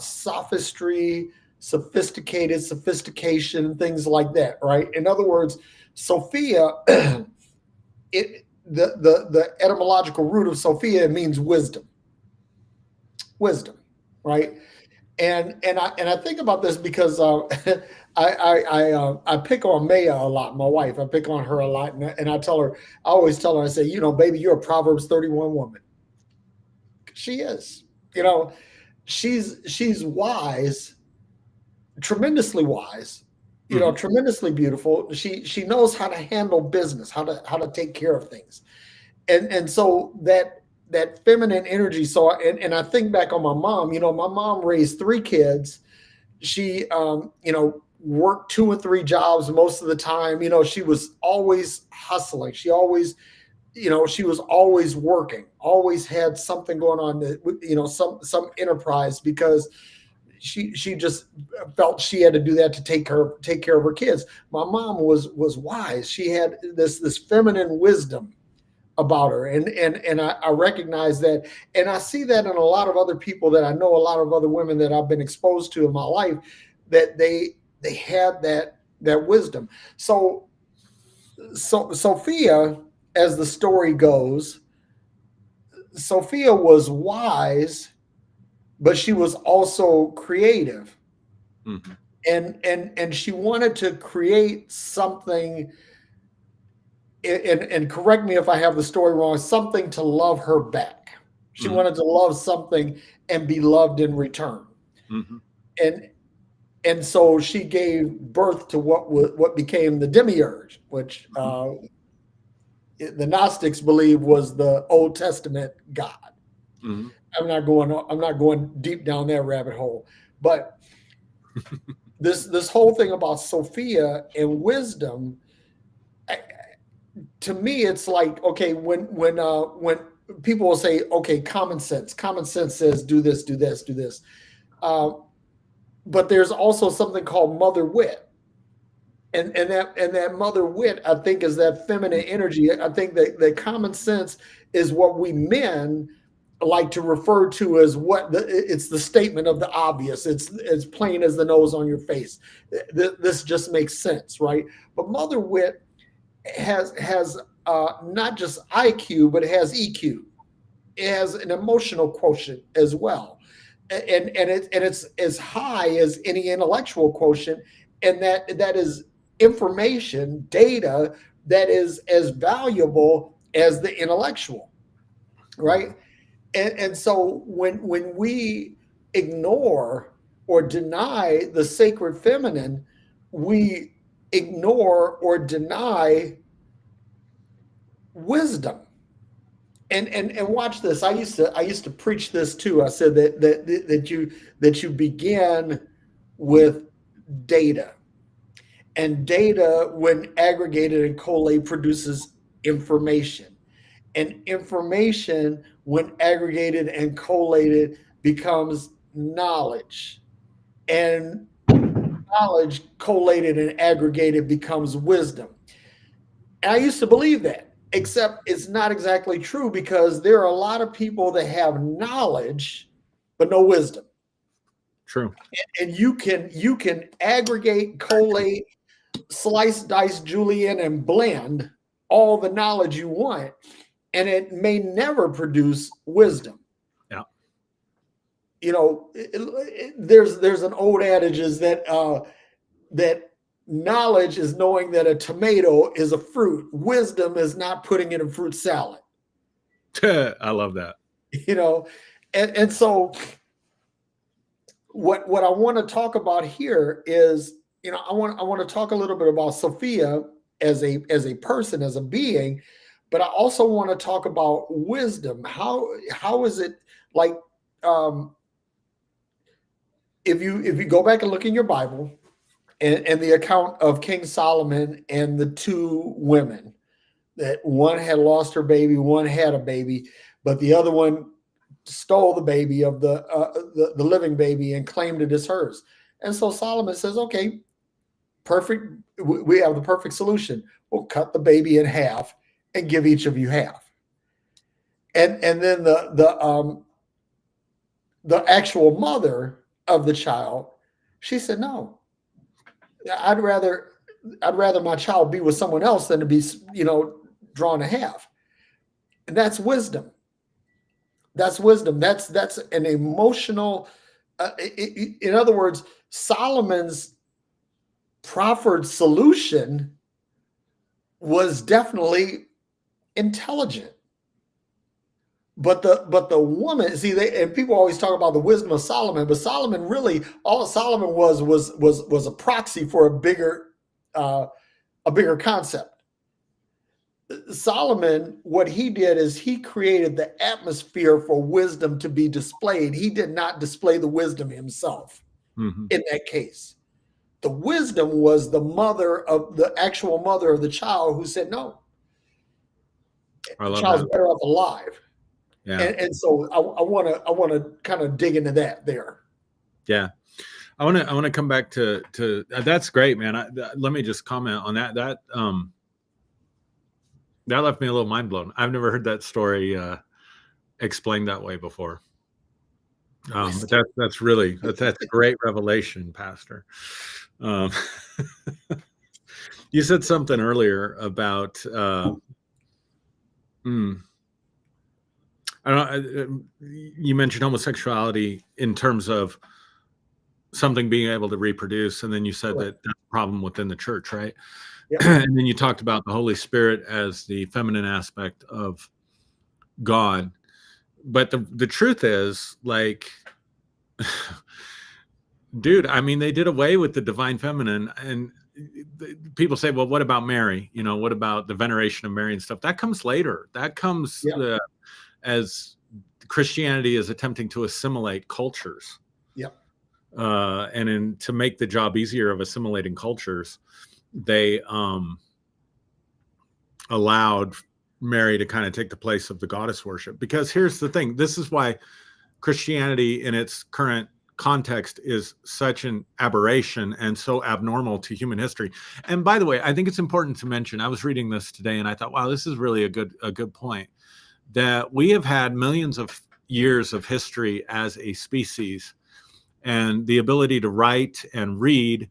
sophistry, sophistication, things like that, right? In other words, Sophia, the etymological root of Sophia means wisdom, right? And I think about this because I pick on Maya a lot, my wife. I pick on her a lot, and I always tell her, I say, baby, you're a Proverbs 31 woman. She is, she's wise, tremendously wise, tremendously beautiful. She knows how to handle business, how to take care of things, and so that feminine energy. So, and I think back on my mom. My mom raised 3 kids. She, worked 2 and 3 jobs most of the time. She was always hustling. She always, she was always working. Always had something going on. Some enterprise because she just felt she had to do that to take care of her kids. My mom was wise. She had this feminine wisdom about her, and I recognize that, and I see that in a lot of other people that I know, a lot of other women that I've been exposed to in my life, that they had that wisdom. So Sophia, as the story goes, Sophia was wise, but she was also creative. And she wanted to create something, and correct me if I have the story wrong, something to love her back. She wanted to love something and be loved in return. And so she gave birth to what became the demiurge, which the Gnostics believe was the Old Testament God. I'm not going deep down that rabbit hole, but this whole thing about Sophia and wisdom, to me, it's like, okay, when people will say, okay, common sense says do this, do this, do this. But there's also something called mother wit. And that mother wit, I think, is that feminine energy. I think that common sense is what we men like to refer to as it's the statement of the obvious. It's as plain as the nose on your face. This just makes sense, right? But mother wit has not just IQ, but it has EQ. It has an emotional quotient as well, and it's as high as any intellectual quotient, and that is information, data that is as valuable as the intellectual, right? And so when we ignore or deny the sacred feminine, we ignore or deny wisdom. And watch this. I used to preach this too. I said that you begin with data, and data, when aggregated and collated, produces information, and information, when aggregated and collated, becomes knowledge, and knowledge collated and aggregated becomes wisdom. And I used to believe that, except it's not exactly true, because there are a lot of people that have knowledge but no wisdom. True. And you can aggregate, collate, slice, dice, julienne, and blend all the knowledge you want, and it may never produce wisdom. Yeah. You know, there's an old adage is that that knowledge is knowing that a tomato is a fruit. Wisdom is not putting it in fruit salad. I love that. You know, and so what I want to talk about here is, you know, I want to talk a little bit about Sophia as a person, as a being, but I also want to talk about wisdom. How is it like, if you go back and look in your Bible and the account of King Solomon and the two women, that one had lost her baby, one had a baby, but the other one stole the baby of the living baby and claimed it as hers. And so Solomon says, okay, perfect. We have the perfect solution. We'll cut the baby in half and give each of you half. And then the actual mother of the child, she said, no, I'd rather my child be with someone else than to be, you know, drawn in half. And that's wisdom. That's wisdom. That's an emotional. In other words, Solomon's proffered solution was definitely intelligent. But the woman, see, and people always talk about the wisdom of Solomon, but Solomon really, all Solomon was a proxy for a bigger concept. Solomon, what he did is he created the atmosphere for wisdom to be displayed. He did not display the wisdom himself in that case. The wisdom was the actual mother of the child, who said, no, the child's better off alive. Yeah. And so I want to kind of dig into that there. Yeah. I want to come back to that's great, man. Let me just comment on that. That left me a little mind blown. I've never heard that story explained that way before. But that's a great revelation, Pastor. You said something earlier about you mentioned homosexuality in terms of something being able to reproduce, and then you said that that's a problem within the church, right? Yep. And then you talked about the Holy Spirit as the feminine aspect of God. But the truth is, like, dude, I mean, they did away with the divine feminine, and people say, well, what about Mary? You know, what about the veneration of Mary and stuff? That comes later. That comes as Christianity is attempting to assimilate cultures. Yep. And to make the job easier of assimilating cultures, they allowed Mary to kind of take the place of the goddess worship. Because here's the thing, this is why Christianity in its current context is such an aberration and so abnormal to human history. And by the way, I think it's important to mention, I was reading this today and I thought, wow, this is really a good point, that we have had millions of years of history as a species, and the ability to write and read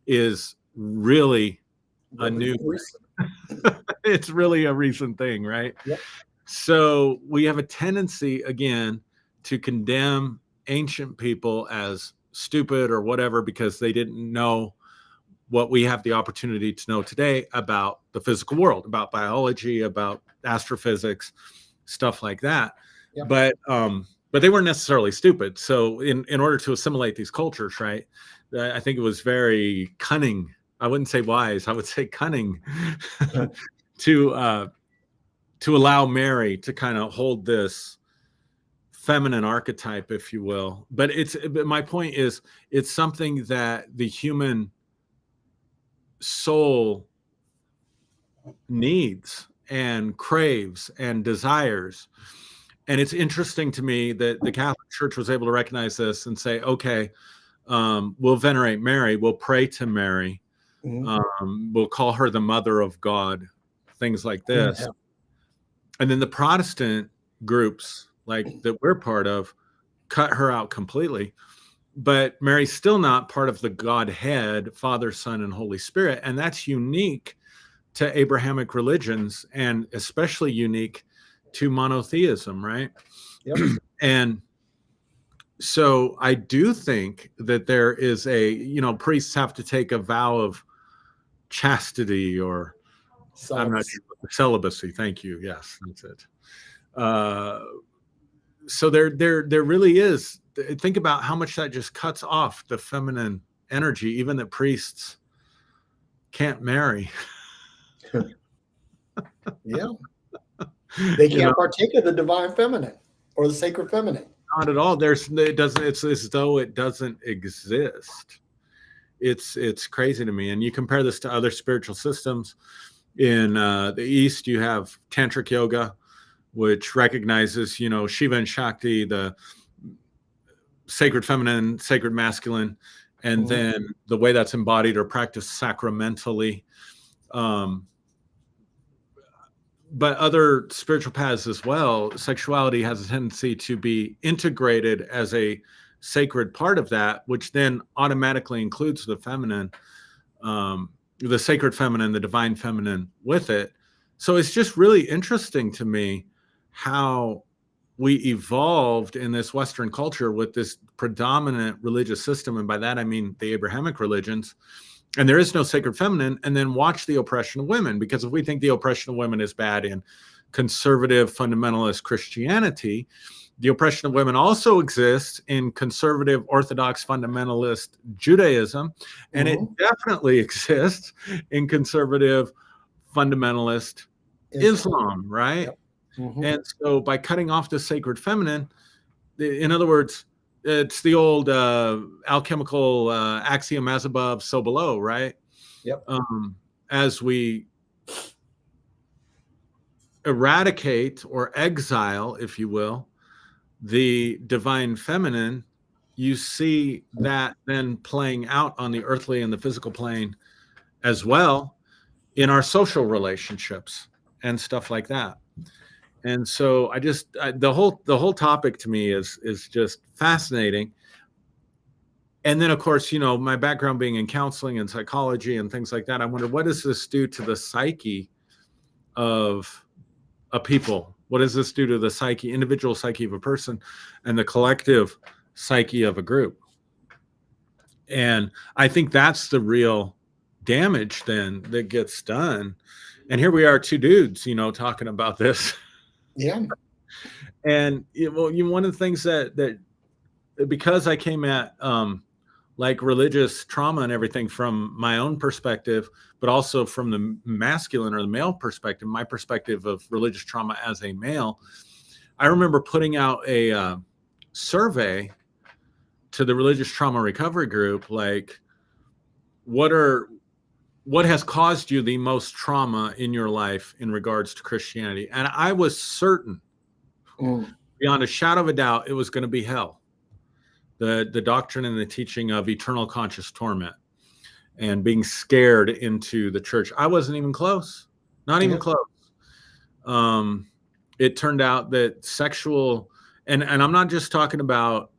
is really a new it's really a recent thing, right? Yep. So we have a tendency again to condemn ancient people as stupid or whatever because they didn't know what we have the opportunity to know today about the physical world, about biology, about astrophysics, stuff like that. Yep. But they weren't necessarily stupid. So in order to assimilate these cultures, right, I think it was very cunning. I wouldn't say wise. I would say cunning to allow Mary to kind of hold this feminine archetype, if you will. But my point is, it's something that the human soul needs and craves and desires. And it's interesting to me that the Catholic Church was able to recognize this and say, okay, we'll venerate Mary, we'll pray to Mary, we'll call her the mother of God, things like this. Yeah. And then the Protestant groups like that we're part of cut her out completely. but Mary's still not part of the Godhead, Father, Son, and Holy Spirit. And that's unique to Abrahamic religions, and especially unique to monotheism, right? Yep. And so I do think that there is priests have to take a vow of chastity, or I'm not sure, celibacy. Thank you. Yes, that's it. So there really is. Think about how much that just cuts off the feminine energy, even that priests can't marry. Yeah. They can't partake of the divine feminine or the sacred feminine. Not at all. It's as though it doesn't exist. It's crazy to me. And you compare this to other spiritual systems. In the East, you have tantric yoga, which recognizes, Shiva and Shakti, the sacred feminine, sacred masculine, and then the way that's embodied or practiced sacramentally. But other spiritual paths as well, sexuality has a tendency to be integrated as a sacred part of that, which then automatically includes the feminine, the sacred feminine, the divine feminine with it. So it's just really interesting to me how we evolved in this Western culture with this predominant religious system. And by that, I mean the Abrahamic religions. And there is no sacred feminine, and then watch the oppression of women. Because if we think the oppression of women is bad in conservative fundamentalist Christianity, the oppression of women also exists in conservative Orthodox fundamentalist Judaism, and it definitely exists in conservative fundamentalist Islam, right? Yep. And so by cutting off the sacred feminine, in other words, it's the old alchemical axiom, as above, so below, right? Yep. As we eradicate or exile, if you will, the divine feminine, you see that then playing out on the earthly and the physical plane as well in our social relationships and stuff like that. And so the whole topic to me is just fascinating. And then, of course, my background being in counseling and psychology and things like that, I wonder, what does this do to the psyche of a people? What does this do to the individual psyche of a person and the collective psyche of a group? And I think that's the real damage then that gets done. And here we are, two dudes, talking about this. Yeah. And one of the things that because I came at like religious trauma and everything from my own perspective, but also from the masculine or the male perspective, my perspective of religious trauma as a male, I remember putting out a survey to the religious trauma recovery group, like, what has caused you the most trauma in your life in regards to Christianity? And I was certain, beyond a shadow of a doubt, it was going to be hell. The doctrine and the teaching of eternal conscious torment and being scared into the church. I wasn't even close, not even close. It turned out that sexual, and I'm not just talking about,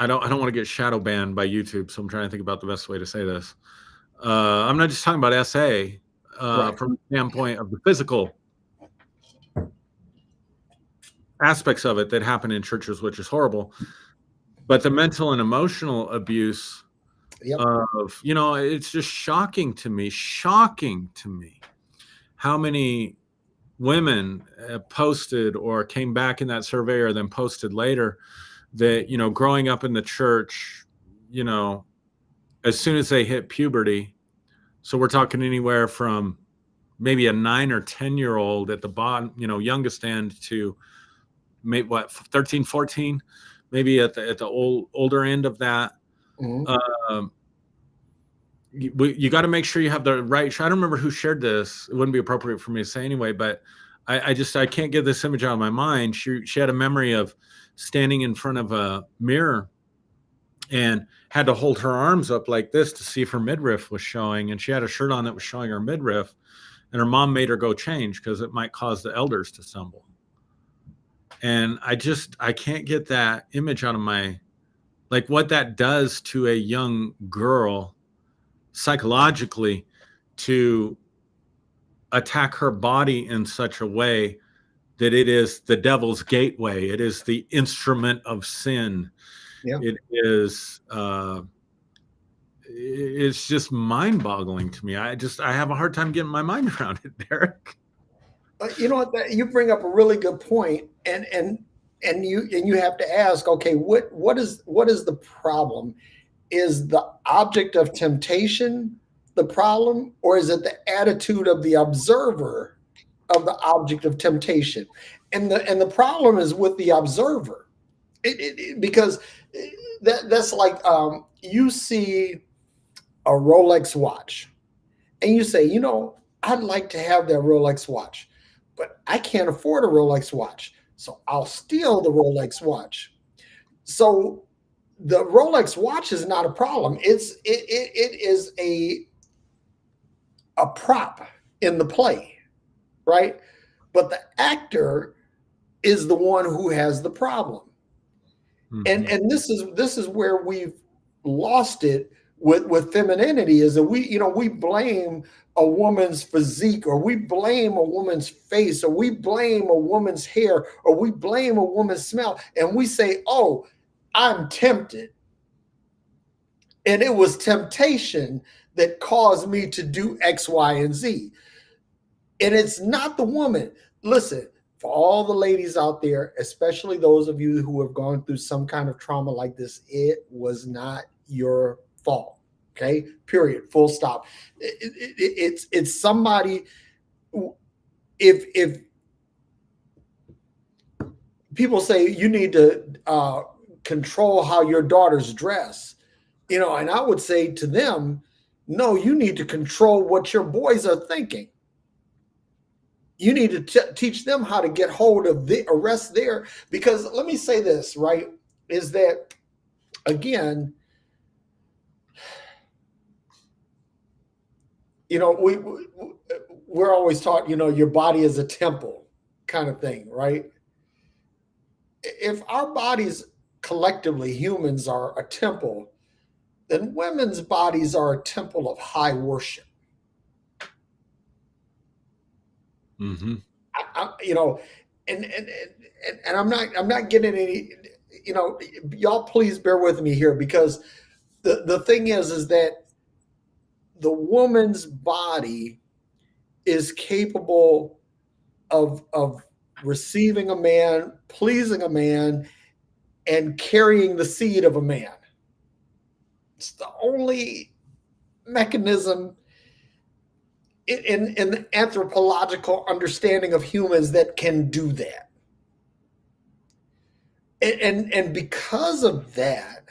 I don't want to get shadow banned by YouTube, so I'm trying to think about the best way to say this. I'm not just talking about SA from the standpoint of the physical aspects of it that happen in churches, which is horrible, but the mental and emotional abuse of, it's just shocking to me how many women posted or came back in that survey or then posted later that, growing up in the church, as soon as they hit puberty, so we're talking anywhere from maybe a 9 or 10-year-old at the bottom, youngest end, to maybe 13, 14, maybe at the older end of that. You got to make sure you have the right. I don't remember who shared this. It wouldn't be appropriate for me to say anyway, but I can't get this image out of my mind. She had a memory of standing in front of a mirror and had to hold her arms up like this to see if her midriff was showing. And she had a shirt on that was showing her midriff, and her mom made her go change because it might cause the elders to stumble. And I can't get that image out of my, like what that does to a young girl psychologically, to attack her body in such a way that it is the devil's gateway. It is the instrument of sin. Yeah. It is, it's just mind boggling to me. I have a hard time getting my mind around it, Derek. You know what? You bring up a really good point, and you have to ask, okay, what is the problem? Is the object of temptation the problem, or is it the attitude of the observer of the object of temptation? And the problem is with the observer, because that's like, you see a Rolex watch, and you say, you know, I'd like to have that Rolex watch, but I can't afford a Rolex watch, so I'll steal the Rolex watch. So the Rolex watch is not a problem. It is a prop in the play, right? But the actor is the one who has the problem. Mm-hmm. And this is where we've lost it with femininity, is that we blame a woman's physique, or we blame a woman's face, or we blame a woman's hair, or we blame a woman's smell, and we say, oh, I'm tempted, and it was temptation that caused me to do X, Y, and Z. And it's not the woman. Listen, for all the ladies out there, especially those of you who have gone through some kind of trauma like this, it was not your fault. Okay, period, full stop. It's somebody. If people say you need to control how your daughters dress, and I would say to them, no, you need to control what your boys are thinking. You need to teach them how to get hold of the arrest there. Because let me say this, right, is that, again, we're always taught, your body is a temple kind of thing, right? If our bodies collectively, humans, are a temple, then women's bodies are a temple of high worship. Mm-hmm. And I'm not getting any, y'all please bear with me here, because the thing is that the woman's body is capable of receiving a man, pleasing a man, and carrying the seed of a man. It's the only mechanism in the anthropological understanding of humans that can do that. And because of that,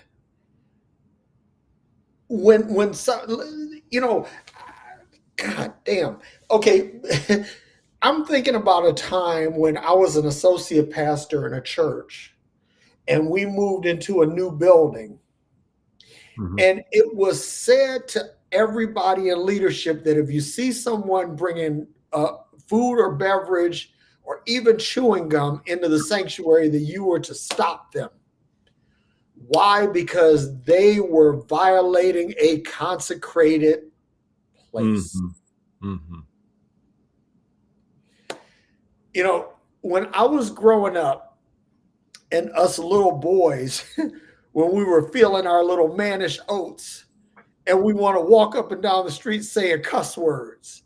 when some, God damn. Okay. I'm thinking about a time when I was an associate pastor in a church, and we moved into a new building. Mm-hmm. And it was said to everybody in leadership that if you see someone bringing food or beverage or even chewing gum into the sanctuary, that you were to stop them. Why? Because they were violating a consecrated place. Mm-hmm. Mm-hmm. When I was growing up, and us little boys, when we were feeling our little mannish oats, and we want to walk up and down the street saying cuss words,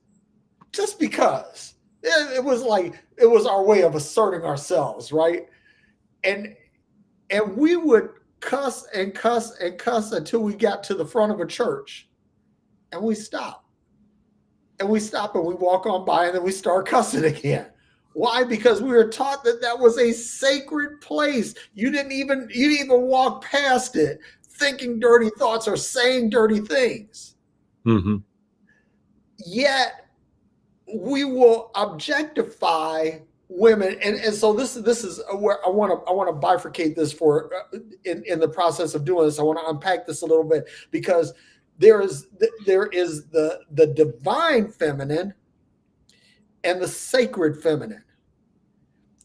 just because it was our way of asserting ourselves, right? And we would cuss and cuss and cuss until we got to the front of a church, and we stop. And we stop and we walk on by, and then we start cussing again. Why? Because we were taught that was a sacred place. You didn't even walk past it thinking dirty thoughts or saying dirty things. Mm-hmm. Yet we will objectify women, and so this is where I want to bifurcate this for in the process of doing this. I want to unpack this a little bit, because there is the divine feminine and the sacred feminine.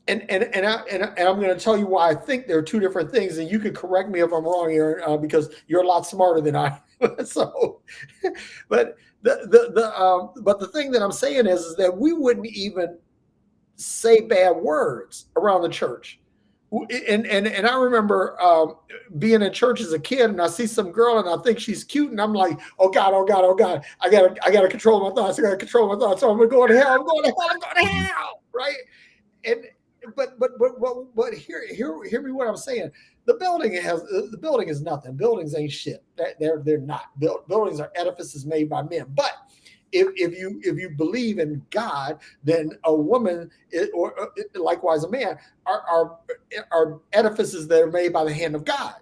I'm going to tell you why I think there are two different things, and you can correct me if I'm wrong, Aaron, because you're a lot smarter than I am. So, but but the thing that I'm saying is that we wouldn't even say bad words around the church. And I remember being in church as a kid, and I see some girl, and I think she's cute, and I'm like, oh God, oh God, oh God, I gotta control my thoughts. I gotta control my thoughts. So I'm gonna go to hell. I'm going to hell. I'm going to hell. Right? And but hear me what I'm saying. The building is nothing. Buildings ain't shit. They're not. Buildings are edifices made by men. But if you believe in God, then a woman or likewise a man are edifices that are made by the hand of God.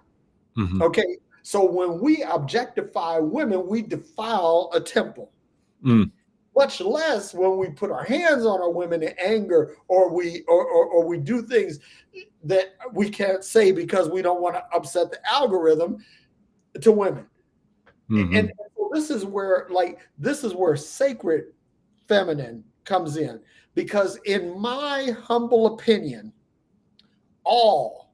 Mm-hmm. Okay, so when we objectify women, we defile a temple. Mm. Much less when we put our hands on our women in anger, or we do things that we can't say because we don't want to upset the algorithm to women. Mm-hmm. And so this is where sacred feminine comes in, because in my humble opinion, all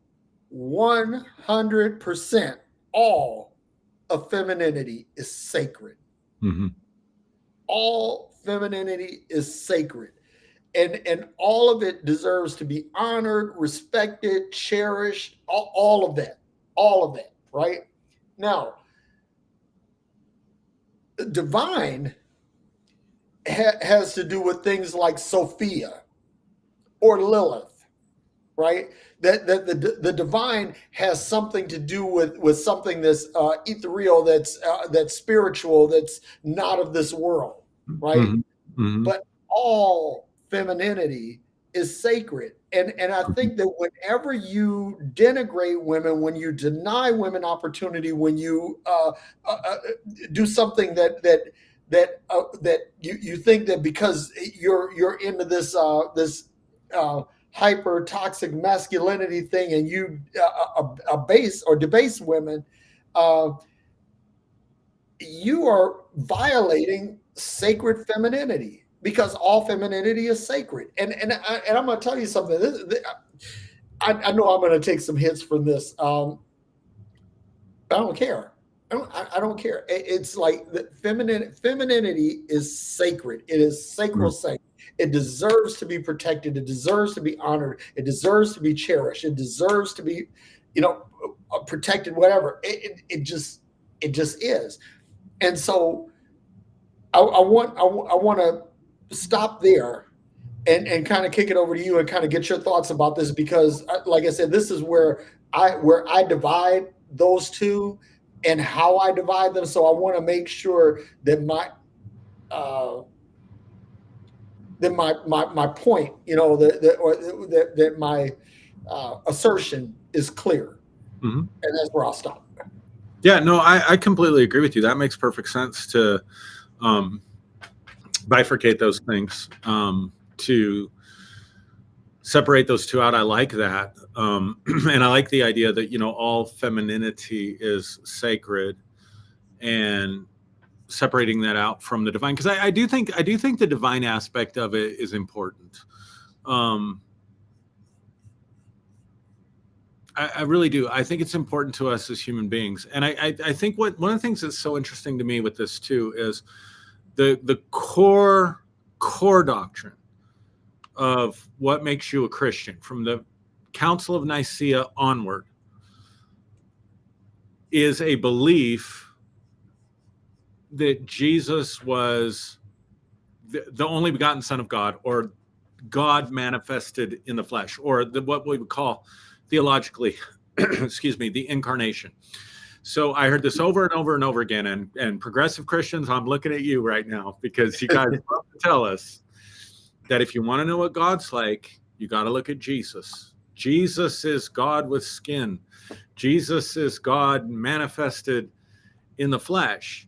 100% all of femininity is sacred. Mm-hmm. All femininity is sacred, and all of it deserves to be honored, respected, cherished, all of that, right? Now, divine has to do with things like Sophia or Lilith, right? That the divine has something to do with something that's ethereal, that's spiritual, that's not of this world, right? Mm-hmm. Mm-hmm. But all femininity is sacred. And I think that whenever you denigrate women, when you deny women opportunity, when you do something that you think that because you're into this hyper toxic masculinity thing, and you abase or debase women, you are violating sacred femininity, because all femininity is sacred. And I'm going to tell you something. I know I'm going to take some hits from this. I don't care. I don't care. It's like the femininity is sacred. It is sacrosanct. It deserves to be protected. It deserves to be honored. It deserves to be cherished. It deserves to be, protected. Whatever. It just is. And so I want to stop there and kind of kick it over to you and kind of get your thoughts about this, because like I said, this is where I divide those two and how I divide them. So I want to make sure that my point, that my assertion is clear. Mm-hmm. And that's where I'll stop. Yeah, no, I completely agree with you. That makes perfect sense to bifurcate those things, to separate those two out. I like that. And I like the idea that, all femininity is sacred, and separating that out from the divine. Because I do think the divine aspect of it is important. I really do. I think it's important to us as human beings. And I think one of the things that's so interesting to me with this too is the core doctrine of what makes you a Christian from the Council of Nicaea onward is a belief that Jesus was the only begotten Son of God, or God manifested in the flesh, or what we would call theologically, excuse me, the incarnation. So I heard this over and over and over again, and progressive Christians, I'm looking at you right now, because you guys love to tell us that if you want to know what God's like, you got to look at Jesus. Jesus is God with skin. Jesus is God manifested in the flesh.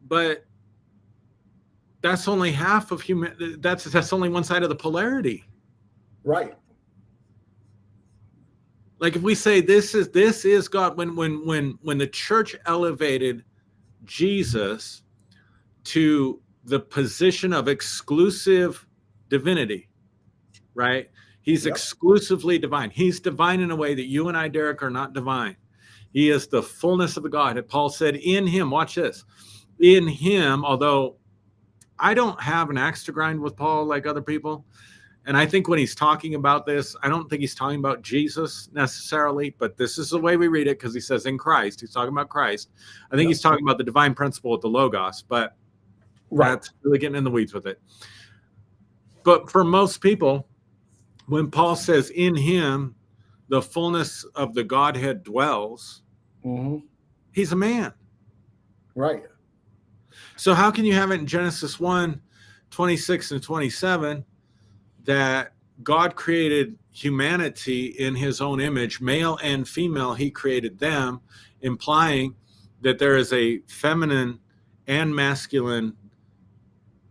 But that's only half of human. That's only one side of the polarity. Right. Like if we say this is God, when the church elevated Jesus to the position of exclusive divinity, right? He's Yep. exclusively divine. He's divine in a way that you and I, Derek, are not divine. He is the fullness of the God. Paul said, in him, watch this, in him, although I don't have an axe to grind with Paul like other people. And I think when he's talking about this, I don't think he's talking about Jesus necessarily, but this is the way we read it because he says in Christ. He's talking about Christ. I think he's talking about the divine principle of the Logos, but that's really getting in the weeds with it. But for most people, when Paul says in him, the fullness of the Godhead dwells, he's a man. Right. So how can you have it in Genesis 1, 26 and 27 that God created humanity in his own image, male and female, he created them, implying that there is a feminine and masculine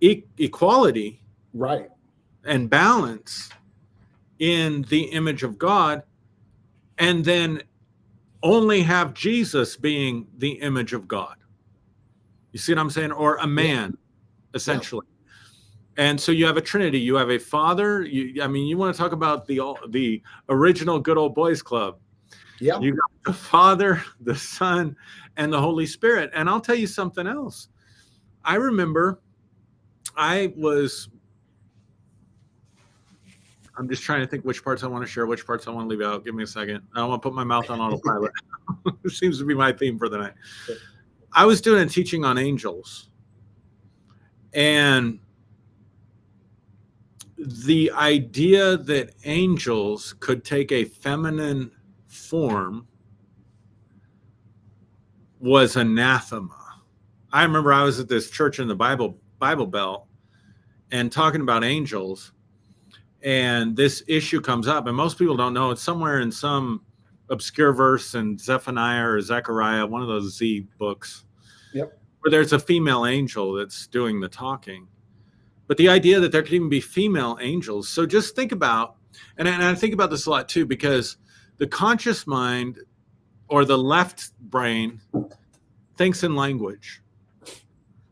equality, right, and balance in the image of God, and then only have Jesus being the image of God. You see what I'm saying? Or a man, essentially. And so you have a Trinity. You have a Father. I mean, you want to talk about the original good old boys club. Yeah. You got the Father, the Son, and the Holy Spirit. And I'll tell you something else. I remember I'm just trying to think which parts I want to share, which parts I want to leave out. Give me a second. I don't want to put my mouth on autopilot. It seems to be my theme for the night. I was doing a teaching on angels. And the idea that angels could take a feminine form was anathema. I remember I was at this church in the Bible Belt and talking about angels, and this issue comes up, and most people don't know. It's somewhere in some obscure verse in Zephaniah or Zechariah, one of those Z books, where there's a female angel that's doing the talking. But the idea that there could even be female angels. So just think about, and I think about this a lot too, because the conscious mind or the left brain thinks in language.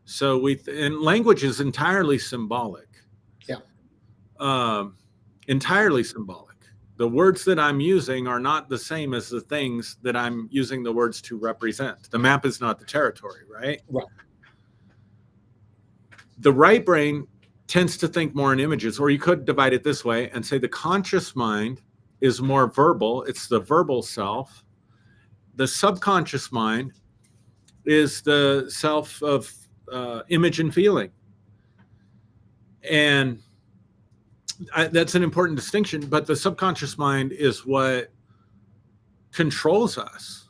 So and language is entirely symbolic. Entirely symbolic. The words that I'm using are not the same as the things that I'm using the words to represent. The map is not the territory, right? Right. The right brain tends to think more in images, or you could divide it this way and say the conscious mind is more verbal. It's the verbal self. The subconscious mind is the self of image and feeling. And that's an important distinction, but the subconscious mind is what controls us.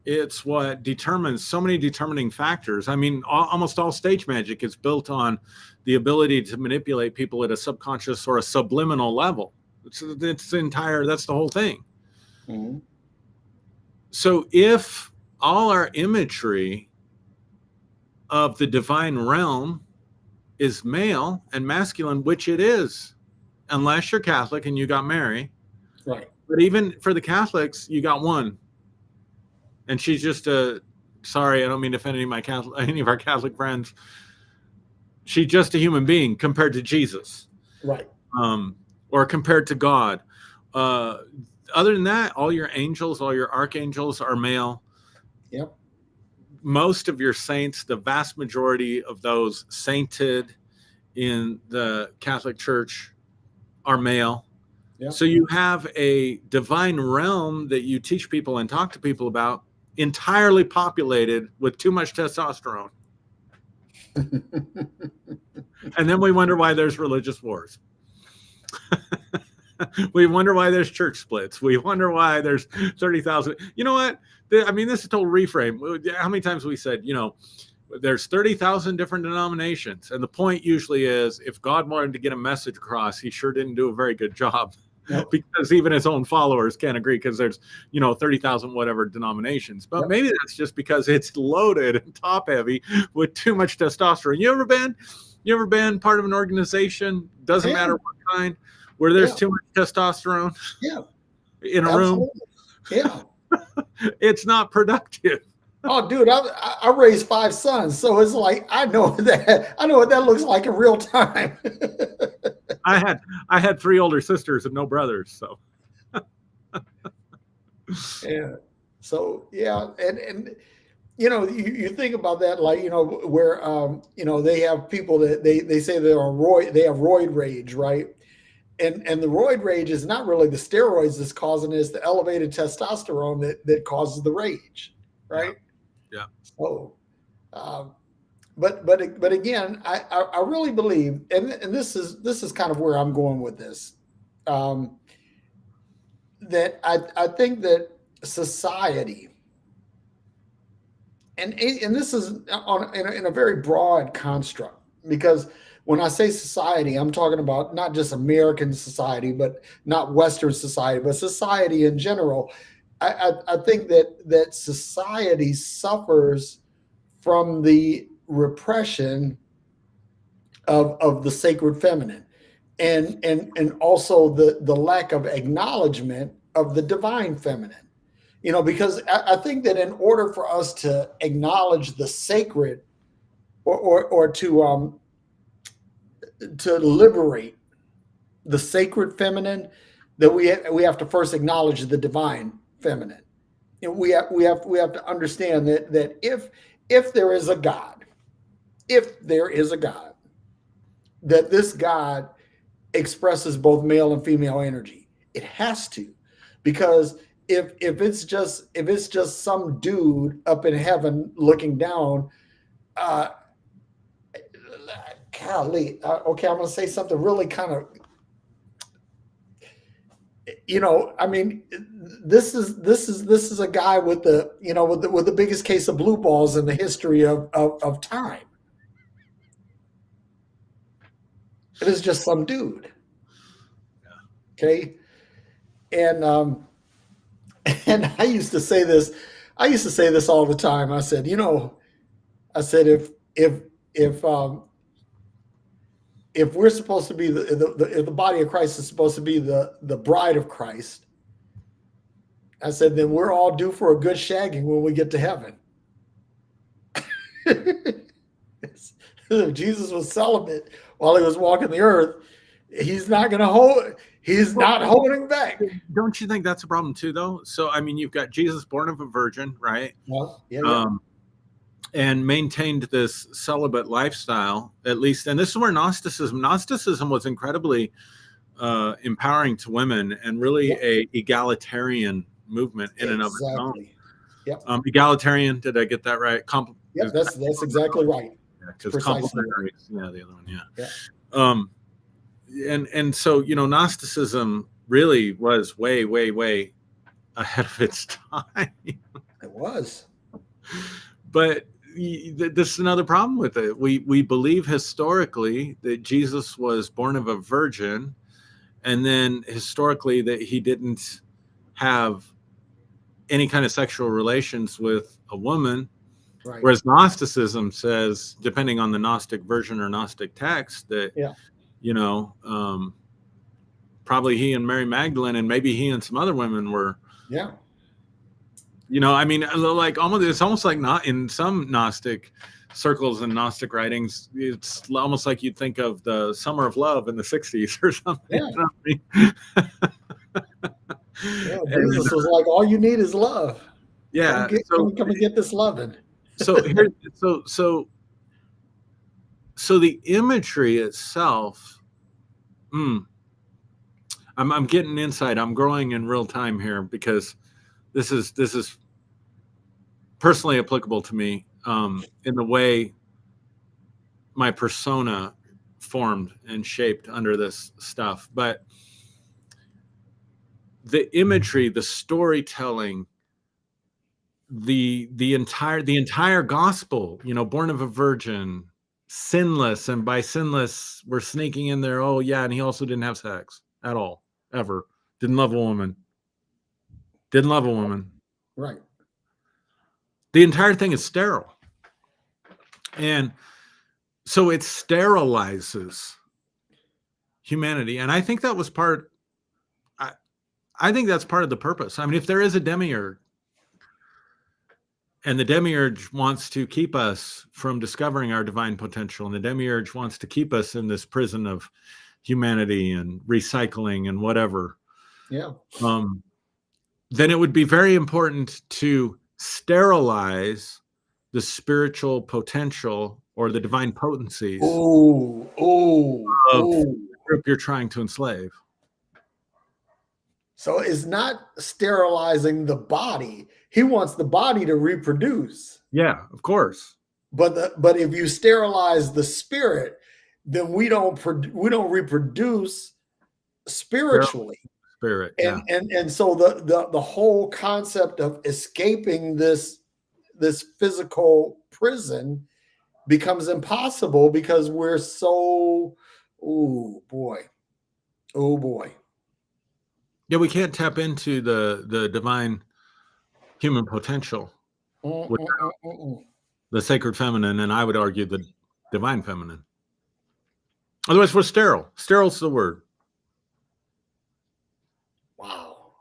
It's what determines so many determining factors. I mean, almost all stage magic is built on the ability to manipulate people at a subconscious or a subliminal level. That's the whole thing. So if all our imagery of the divine realm is male and masculine, which it is, unless you're Catholic and you got Mary. Right. But even for the Catholics, you got one. And she's just sorry, I don't mean to offend any of our Catholic friends. She's just a human being compared to Jesus. Right. Or compared to God. Other than that, all your angels, all your archangels are male. Yep. Most of your saints, the vast majority of those sainted in the Catholic Church are male. Yep. So you have a divine realm that you teach people and talk to people about, entirely populated with too much testosterone. And then we wonder why there's religious wars. We wonder why there's church splits. We wonder why there's 30,000. You know what? I mean, this is a total reframe. How many times we said, there's 30,000 different denominations. And the point usually is, if God wanted to get a message across, he sure didn't do a very good job. Yep. Because even his own followers can't agree, because there's 30,000 whatever denominations. But yep. Maybe that's just because it's loaded and top heavy with too much testosterone. You ever been part of an organization, doesn't matter what kind, where there's too much testosterone in a room? Yeah. It's not productive. Oh, dude, I raised 5 sons, so it's like I know what that looks like in real time. I had 3 older sisters and no brothers, so Yeah. So yeah, and you think about that, like, where they have people that they say they have roid rage, right? And the roid rage is not really the steroids that's causing it, it's the elevated testosterone that causes the rage, yeah, right? yeah. So, um, but again, I really believe, and this is kind of where I'm going with this, um, that I think that society, and this is in a very broad construct, because when I say society, I'm talking about not just American society, but not Western society, but society in general. I think that society suffers from the repression of the sacred feminine, and also the lack of acknowledgement of the divine feminine. Because I think that in order for us to acknowledge the sacred, or to liberate the sacred feminine, that we have to first acknowledge the divine feminine. And we have to understand that if there is a God, if there is a God, that this God expresses both male and female energy. It has to, because if it's just some dude up in heaven looking down, uh, golly, okay, I'm going to say something really kind of, I mean, this is a guy with the biggest case of blue balls in the history of time. It is just some dude, okay, and and I used to say this. I used to say this all the time. I said, I said, if if we're supposed to be if the body of Christ is supposed to be the bride of Christ, I said, then we're all due for a good shagging when we get to heaven. If Jesus was celibate while he was walking the earth, he's not going to hold. He's not holding back. Don't you think that's a problem too, though? So, I mean, you've got Jesus born of a virgin, right? Well, yeah. And maintained this celibate lifestyle, at least. And this is where Gnosticism was incredibly empowering to women, and really a egalitarian movement in and of its own. Yep. Egalitarian, did I get that right? Yep, that's exactly right. Because complementary, the other one, yeah. And so, Gnosticism really was way, way, way ahead of its time. It was. But this is another problem with it. We believe historically that Jesus was born of a virgin, and then historically that he didn't have any kind of sexual relations with a woman. Right. Whereas Gnosticism says, depending on the Gnostic version or Gnostic text, that probably he and Mary Magdalene, and maybe he and some other women were. Yeah. I mean, like it's almost like not in some Gnostic circles and Gnostic writings, it's almost like you'd think of the Summer of Love in the 60s or something. Yeah. Yeah, Jesus was like, all you need is love. Yeah. Come and get this loving. So here, so the imagery itself, I'm getting insight. I'm growing in real time here, because this is personally applicable to me in the way my persona formed and shaped under this stuff. But the imagery, the storytelling, the entire gospel, born of a virgin, sinless, and by sinless we're sneaking in there, oh yeah, and he also didn't have sex at all, ever, didn't love a woman. Right. The entire thing is sterile, and so it sterilizes humanity. And I think that was I think that's part of the purpose. I mean, if there is a demiurge, and the demiurge wants to keep us from discovering our divine potential, and the demiurge wants to keep us in this prison of humanity and recycling and whatever, Yeah. then it would be very important to sterilize the spiritual potential or the divine potencies Oh, oh, of oh. the group you're trying to enslave. So it's not sterilizing the body. He wants the body to reproduce. Yeah, of course. But if you sterilize the spirit, then we don't reproduce spiritually. Spirit, yeah. And so the whole concept of escaping this physical prison becomes impossible because we're so, oh boy. Yeah, we can't tap into the divine human potential with the sacred feminine, and I would argue the divine feminine. Otherwise, we're sterile. Sterile's the word. Wow.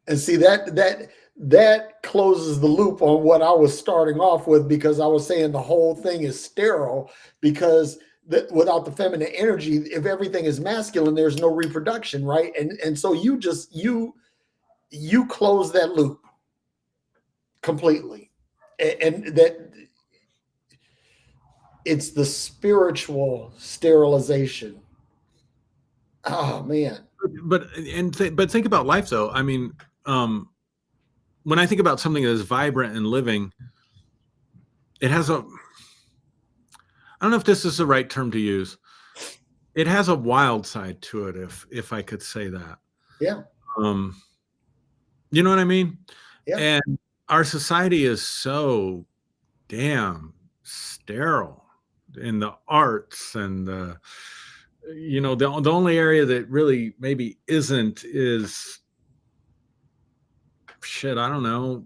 And see that closes the loop on what I was starting off with, because I was saying the whole thing is sterile because without the feminine energy, if everything is masculine, there's no reproduction, right? And so you close that loop completely, and that it's the spiritual sterilization. Oh man. But think about life, though. I mean, when I think about something that is vibrant and living, it has a, I don't know if this is the right term to use. It has a wild side to it, if I could say that. Yeah. You know what I mean? Yeah. And our society is so damn sterile in the arts and the, you know, the only area that really maybe isn't is shit, I don't know,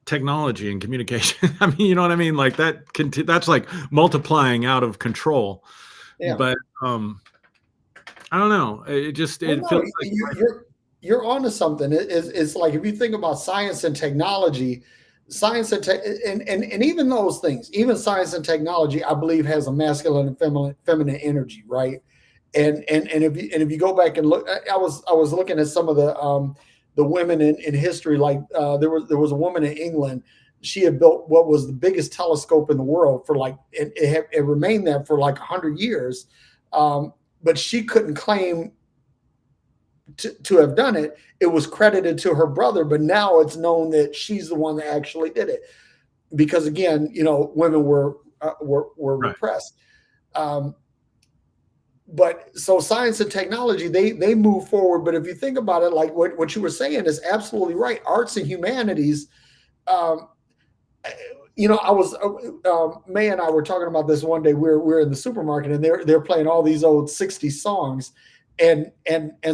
technology and communication. I mean, you know what I mean? Like that's like multiplying out of control. Yeah. But I don't know. It just feels like you're onto something. It's like, if you think about science and technology, and even those things, even science and technology, I believe has a masculine and feminine energy, right? And if you go back and look, I was looking at some of the women in history. Like there was a woman in England. She had built what was the biggest telescope in the world for like it remained there for like 100 years, but she couldn't claim to have done it. It was credited to her brother, but now it's known that she's the one that actually did it, because again, you know, women were repressed. But so science and technology, they move forward. But if you think about it, like what you were saying is absolutely right. Arts and humanities, you know, I was May and I were talking about this one day. We're in the supermarket and they're playing all these old 60s songs. And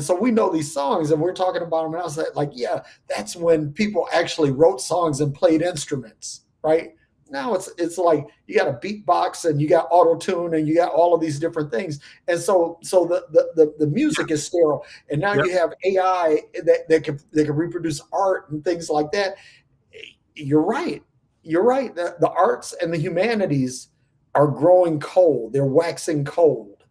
so we know these songs and we're talking about them. And I was like, yeah, that's when people actually wrote songs and played instruments, right? Now it's like you got a beatbox and you got auto tune and you got all of these different things. And so the music is sterile. And now you have AI that can reproduce art and things like that. You're right. The arts and the humanities are growing cold. They're waxing cold.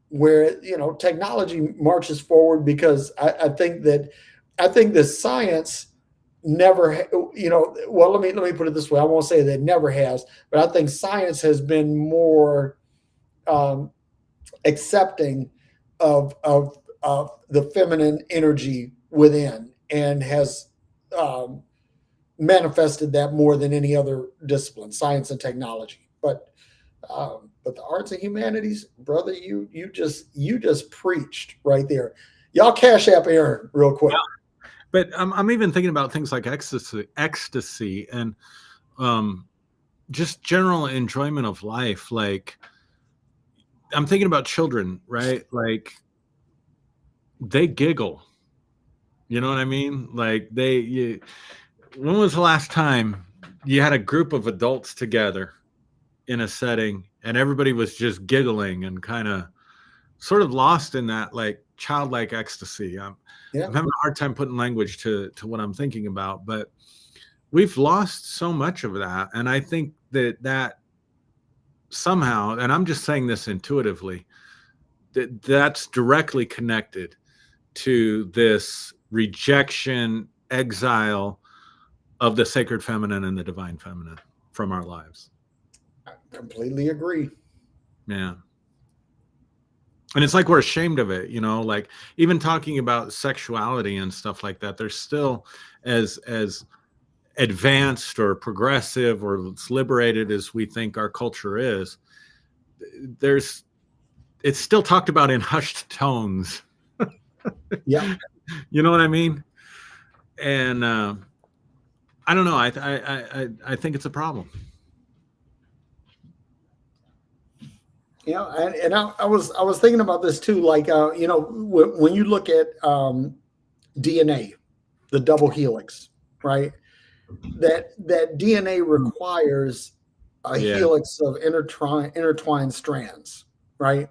Where, you know, technology marches forward, because I think that science never, you know, well, let me put it this way. I won't say that it never has, but I think science has been more accepting of the feminine energy within, and has manifested that more than any other discipline, science and technology. But the arts and humanities, brother, you just preached right there. Y'all cash app Aaron real quick. Yeah. But I'm even thinking about things like ecstasy and just general enjoyment of life. Like I'm thinking about children, right? Like they giggle. You know what I mean? Like when was the last time you had a group of adults together in a setting and everybody was just giggling and kind of sort of lost in that like childlike ecstasy? I'm having a hard time putting language to what I'm thinking about, but we've lost so much of that. And I think that somehow, and I'm just saying this intuitively, that's directly connected to this rejection, exile of the sacred feminine and the divine feminine from our lives. I completely agree. Yeah. And it's like we're ashamed of it, like even talking about sexuality and stuff like that. There's still as advanced or progressive or as liberated as we think our culture is, it's still talked about in hushed tones. Yeah. You know what I mean? And I don't know. I think it's a problem. Yeah, and I was thinking about this too. Like, when you look at DNA, the double helix, right? That DNA requires a Yeah. helix of intertwined strands, right?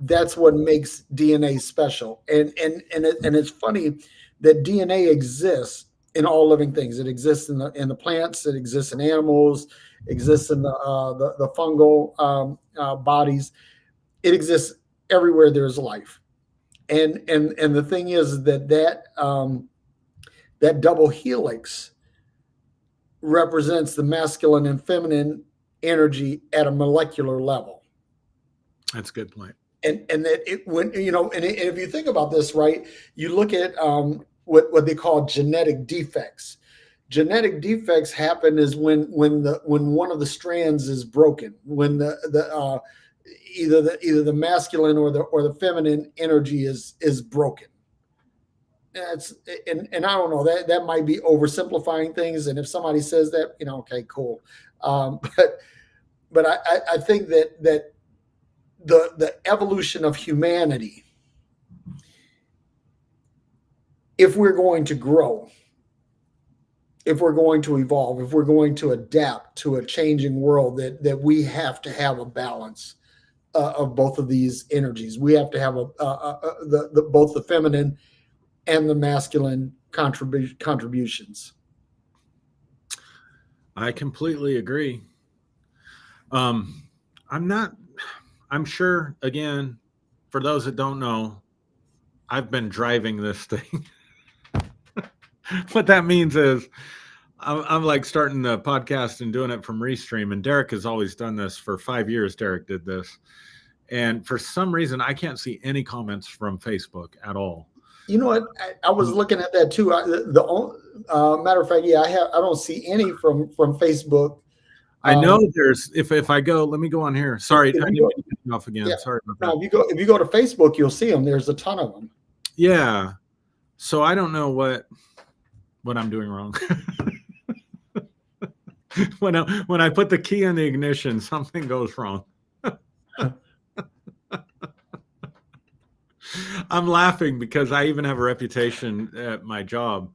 That's what makes DNA special. And it's funny that DNA exists in all living things. It exists in the plants. It exists in animals. Exists in the fungal bodies. It exists everywhere there's life. And the thing is that double helix represents the masculine and feminine energy at a molecular level. That's a good point. And that it when and if you think about this, right, you look at what they call genetic defects. Genetic defects happen is when one of the strands is broken, when either the masculine or the feminine energy is broken. That's and I don't know, that might be oversimplifying things. And if somebody says that, okay, cool. But I think that the evolution of humanity, if we're going to grow, if we're going to evolve, if we're going to adapt to a changing world, that we have to have a balance of both of these energies. We have to have both the feminine and the masculine contributions. I completely agree. I'm sure, again, for those that don't know, I've been driving this thing. What that means is I'm like starting the podcast and doing it from Restream. And Derek has always done this for 5 years. Derek did this. And for some reason, I can't see any comments from Facebook at all. You know what? I was looking at that too. Matter of fact, yeah, I don't see any from Facebook. I know there's if I go, let me go on here. Sorry, I didn't mean to cut you off again. Yeah, sorry about that. No, if you go to Facebook, you'll see them. There's a ton of them. Yeah. So I don't know what I'm doing wrong. When I put the key in the ignition, something goes wrong. I'm laughing because I even have a reputation at my job.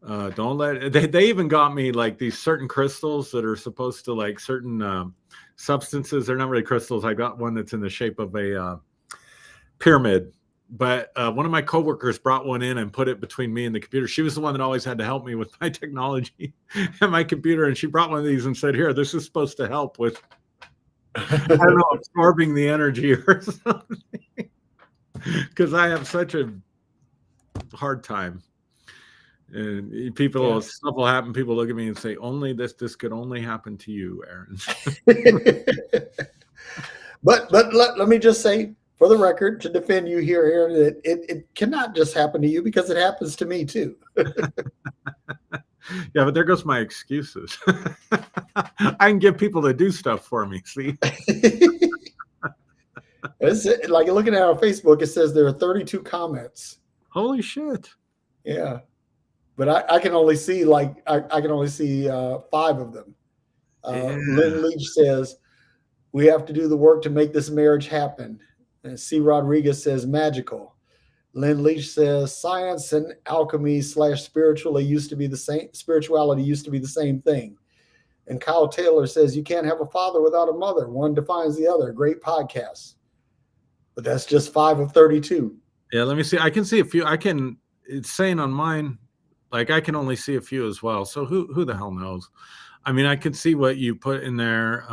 Don't let they even got me like these certain crystals that are supposed to like certain substances. They're not really crystals. I got one that's in the shape of a pyramid. But one of my coworkers brought one in and put it between me and the computer. She was the one that always had to help me with my technology and my computer. And she brought one of these and said, "Here, this is supposed to help with, I don't know, absorbing the energy or something." Because I have such a hard time. And stuff will happen. People look at me and say, "Only this could only happen to you, Aaron." But let me just say, for the record, to defend you here, Aaron, that it cannot just happen to you, because it happens to me too. Yeah, but there goes my excuses. I can get people to do stuff for me. See, it's like looking at our Facebook. It says there are 32 comments. Holy shit! Yeah, but I can only see I can only see 5 of them. Yeah. Lynn Leach says, "We have to do the work to make this marriage happen." And C. Rodriguez says, "Magical." Lynn Leach says, "Science and alchemy / spirituality used to be the same thing." And Kyle Taylor says, "You can't have a father without a mother. One defines the other." Great podcast. But that's just 5 of 32. Yeah, let me see. I can see a few. It's saying on mine, like I can only see a few as well. So who the hell knows? I mean, I can see what you put in there.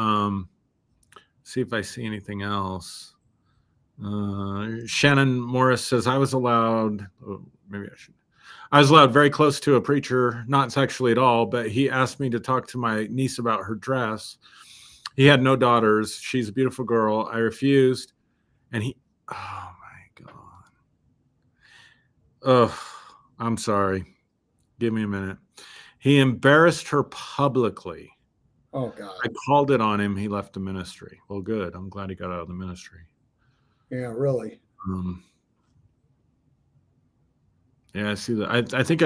see if I see anything else. Shannon Morris says, I was allowed, oh, maybe I should. I was allowed very close to a preacher, not sexually at all, but he asked me to talk to my niece about her dress. He had no daughters. She's a beautiful girl. I refused. And he, oh my God. Oh, I'm sorry. Give me a minute. He embarrassed her publicly. Oh, God. I called it on him. He left the ministry. Well, good. I'm glad he got out of the ministry. Yeah, really. Yeah, I see that. I think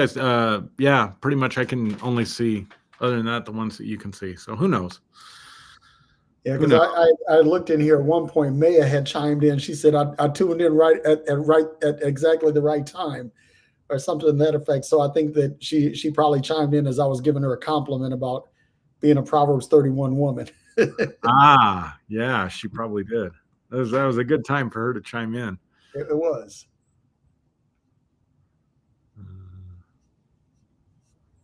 yeah, pretty much I can only see, other than that, the ones that you can see. So who knows? Yeah, because I looked in here at one point. Maya had chimed in. She said, I tuned in right at exactly the right time, or something to that effect. So I think that she probably chimed in as I was giving her a compliment about being a Proverbs 31 woman. Yeah, she probably did. That was a good time for her to chime in. It was.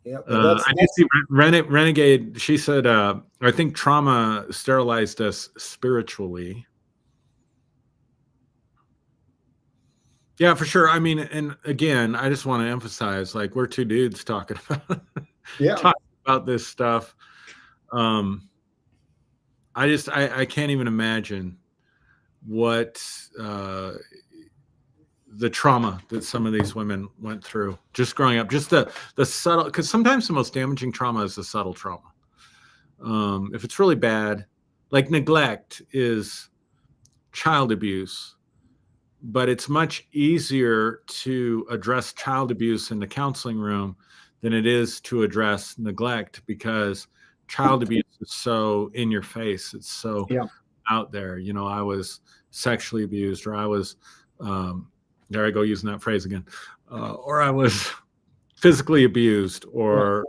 Yeah, I did see Renegade. She said, I think trauma sterilized us spiritually. Yeah, for sure. I mean, and again, I just want to emphasize, like, we're two dudes talking about this stuff. I can't even imagine what the trauma that some of these women went through just growing up, just the subtle, because sometimes the most damaging trauma is the subtle trauma. If it's really bad, like neglect is child abuse, but it's much easier to address child abuse in the counseling room than it is to address neglect, because child abuse is so in your face. It's so out there. You know, I was sexually abused, or I was, there I go using that phrase again, or I was physically abused, or,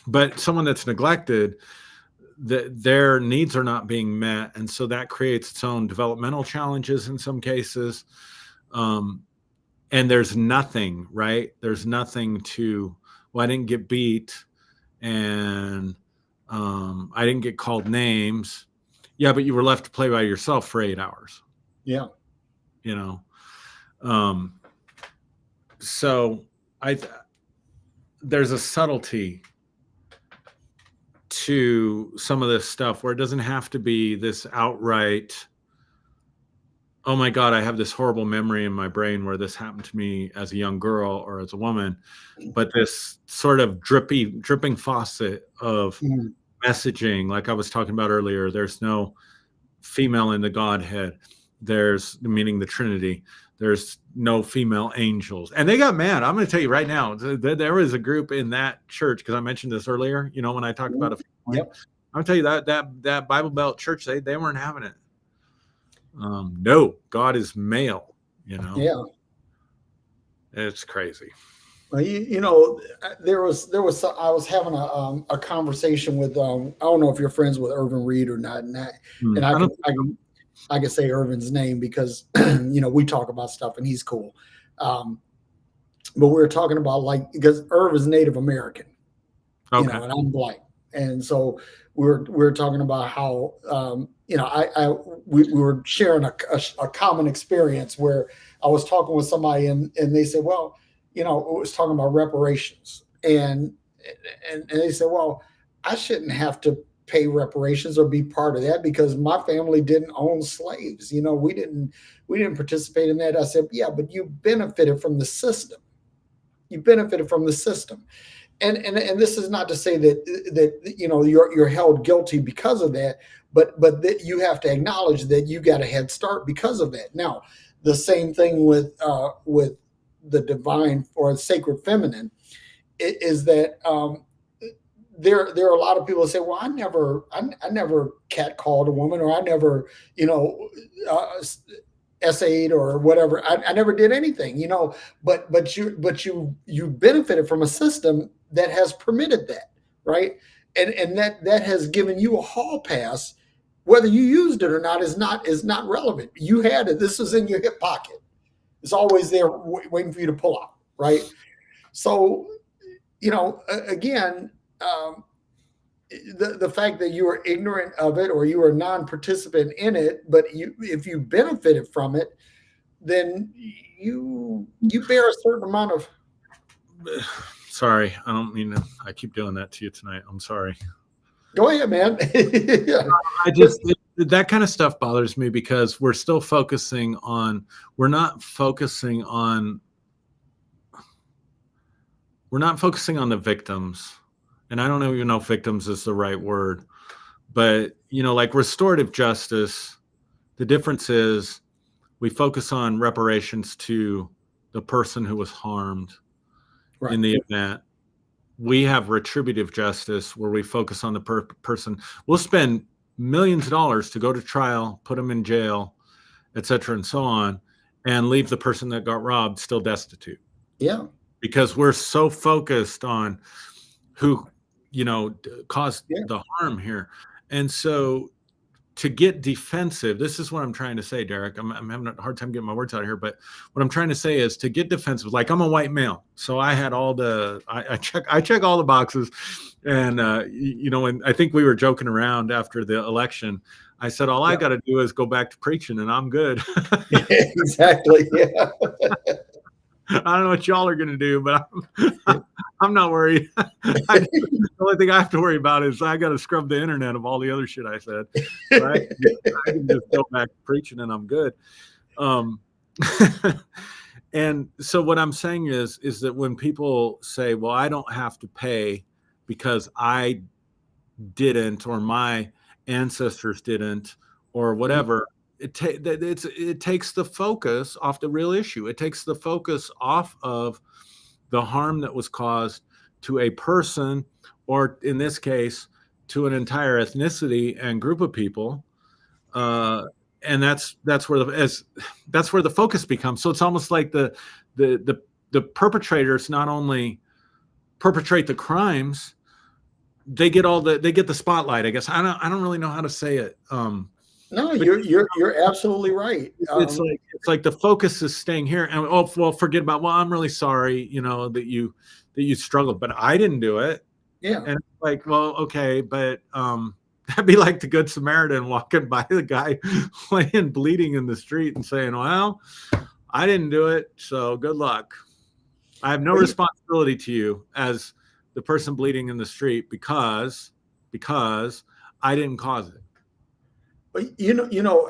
but someone that's neglected, their needs are not being met, and so that creates its own developmental challenges in some cases. And there's nothing, right? There's nothing to, well, I didn't get beat, and I didn't get called names. Yeah, but you were left to play by yourself for 8 hours. Yeah. You know, so there's a subtlety to some of this stuff where it doesn't have to be this outright, oh my God, I have this horrible memory in my brain where this happened to me as a young girl or as a woman, but this sort of dripping faucet of messaging, like I was talking about earlier. There's no female in the Godhead. There's, meaning the Trinity. There's no female angels. And they got mad. I'm going to tell you right now, there was a group in that church, because I mentioned this earlier, you know, when I talked about it. Yep. I'll tell you that Bible Belt church, they weren't having it. No, God is male, you know. Yeah. It's crazy. Well, you know, there was I was having a conversation with I don't know if you're friends with Irvin Reed or not, and I can say Irvin's name because you know, we talk about stuff and he's cool. But we were talking about, like, because Irvin's Native American, you know, and I'm black, and so we're talking about how you know, we were sharing a common experience where I was talking with somebody and they said, well, you know, it was talking about reparations, and they said, well, I shouldn't have to pay reparations or be part of that because my family didn't own slaves. You know, we didn't participate in that. I said, yeah, but you benefited from the system. You benefited from the system. And this is not to say that you know, you're held guilty because of that, but that you have to acknowledge that you got a head start because of that. Now, the same thing with the divine or sacred feminine is that there are a lot of people that say, well, I never catcalled a woman, or I never, you know, essayed or whatever. I never did anything, you know, but you benefited from a system that has permitted that, right? And that has given you a hall pass. Whether you used it or not is not relevant. You had it. This was in your hip pocket. It's always there waiting for you to pull out, right? So, you know, again, the fact that you are ignorant of it or you are non-participant in it, but if you benefited from it, then you bear a certain amount of. Sorry, I don't mean to. I keep doing that to you tonight. I'm sorry. Go ahead, man. Yeah. I just that kind of stuff bothers me because we're still focusing on. We're not focusing on the victims, and I don't even know if victims is the right word, but like restorative justice, the difference is we focus on reparations to the person who was harmed Right. in the event. We have retributive justice where we focus on the person. We'll spend millions of dollars to go to trial, put them in jail, etc., and so on, and leave the person that got robbed still destitute. Yeah. Because we're so focused on who, caused the harm here. And so to get defensive, this is what I'm trying to say, Derek. I'm having a hard time getting my words out here, but what I'm trying to say is to get defensive. Like I'm a white male, so I had all the I check all the boxes, and and I think we were joking around after the election. I said all I got to do is go back to preaching, and I'm good. Exactly. Yeah. I don't know what y'all are going to do, but I'm not worried. The only thing I have to worry about is I got to scrub the internet of all the other shit I said. Right? I can just go back to preaching and I'm good. And so what I'm saying is that when people say, well, I don't have to pay because I didn't, or my ancestors didn't, or whatever, it takes the focus off the real issue. It takes the focus off of the harm that was caused to a person, or in this case, to an entire ethnicity and group of people. And that's where the focus becomes. So it's almost like the perpetrators not only perpetrate the crimes, they get the spotlight. I guess I don't really know how to say it. No, you're absolutely right. It's like the focus is staying here, and forget about. Well, I'm really sorry, that you struggled, but I didn't do it. Yeah. And it's like, well, okay, but that'd be like the Good Samaritan walking by the guy laying bleeding in the street and saying, "Well, I didn't do it, so good luck. I have no responsibility to you as the person bleeding in the street because I didn't cause it."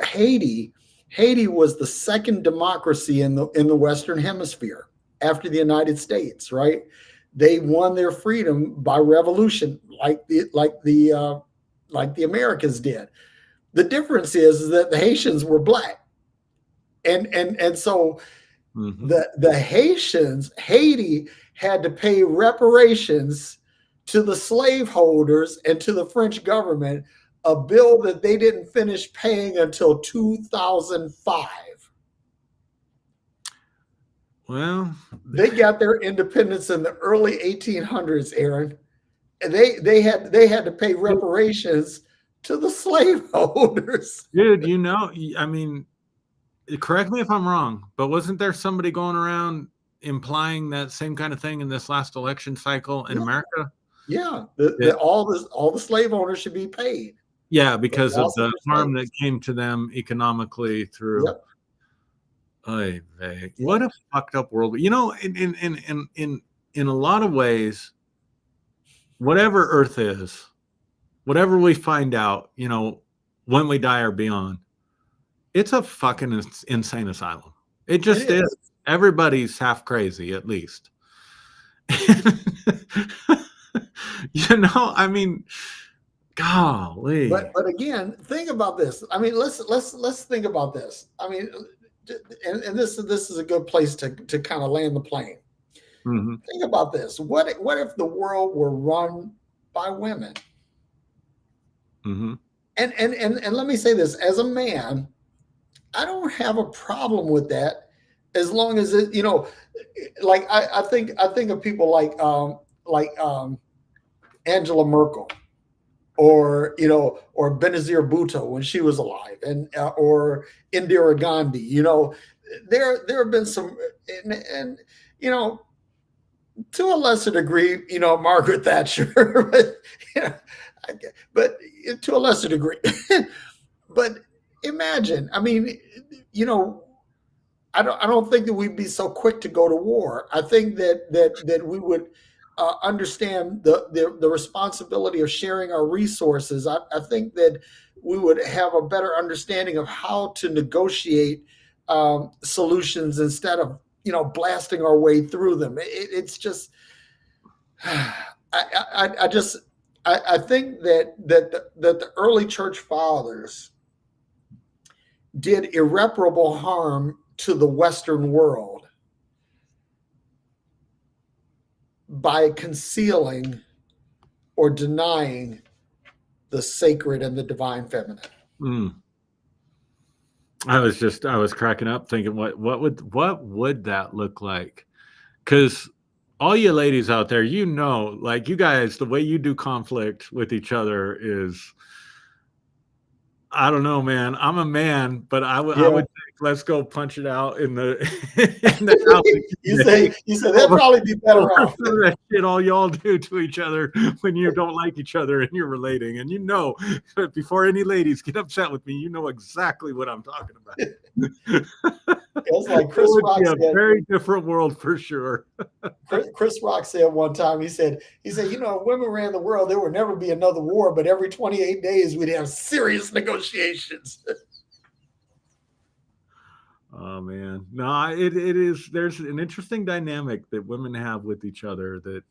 Haiti was the second democracy in the Western Hemisphere after the United States, right? They won their freedom by revolution, like the Americans did. The difference is that the Haitians were black, and so the Haitians, Haiti had to pay reparations to the slaveholders and to the French government, a bill that they didn't finish paying until 2005. Well, they got their independence in the early 1800s, Aaron. And they had to pay reparations to the slaveholders. Dude, I mean, correct me if I'm wrong, but wasn't there somebody going around implying that same kind of thing in this last election cycle in America? Yeah, all the slave owners should be paid. Yeah, because of the harm that came to them economically through. Yep. What a fucked up world. In a lot of ways, whatever Earth is, whatever we find out, when we die or beyond, it's a fucking insane asylum. It just is. Everybody's half crazy, at least. I mean, golly. But again, think about this. I mean, let's think about this. I mean, and this is a good place to kind of land the plane. Think about this. What if the world were run by women? And let me say this, as a man, I don't have a problem with that, as long as it, like I think of people like Angela Merkel, or or Benazir Bhutto when she was alive, and or Indira Gandhi. There have been some, and to a lesser degree, Margaret Thatcher. But but to a lesser degree. But imagine, I mean, I don't think that we'd be so quick to go to war. I think that we would understand the responsibility of sharing our resources. I think that we would have a better understanding of how to negotiate solutions instead of blasting our way through them. It's just I think that the early church fathers did irreparable harm to the Western world by concealing or denying the sacred and the divine feminine. I was cracking up thinking, what would that look like? Because all you ladies out there, like you guys, the way you do conflict with each other is, I don't know, man. I'm a man, but I would think, let's go punch it out in the house. you say that'd probably be better off. That shit all y'all do to each other when you don't like each other and you're relating. And before any ladies get upset with me, you know exactly what I'm talking about. It's like Chris Rock said, a very different world for sure. Chris Rock said one time, he said, if women ran the world, there would never be another war, but every 28 days we'd have serious negotiations. Oh man, no, it is. There's an interesting dynamic that women have with each other that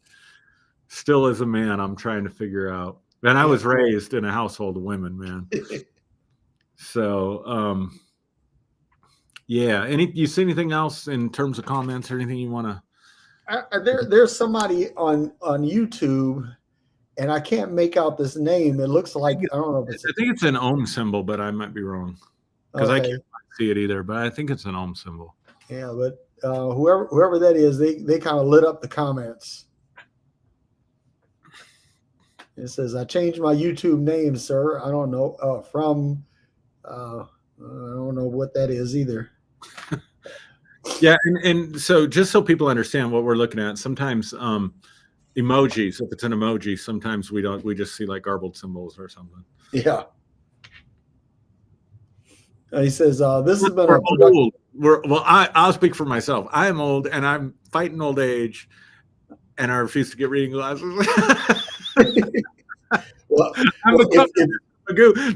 still, as a man, I'm trying to figure out. And I was raised in a household of women, man. So, yeah. You see anything else in terms of comments or anything you want to? There's somebody on YouTube, and I can't make out this name. It looks like, I don't know. I think it's an ohm symbol, but I might be wrong because I can't see it either. But I think it's an ohm symbol. Yeah, but whoever that is, they kind of lit up the comments. It says, "I changed my YouTube name, sir. I don't know I don't know what that is either." Yeah, and so just so people understand what we're looking at, sometimes emojis, if it's an emoji, sometimes we just see like garbled symbols or something. Yeah. He says, "This has been old. I'll speak for myself. I am old, and I'm fighting old age, and I refuse to get reading glasses."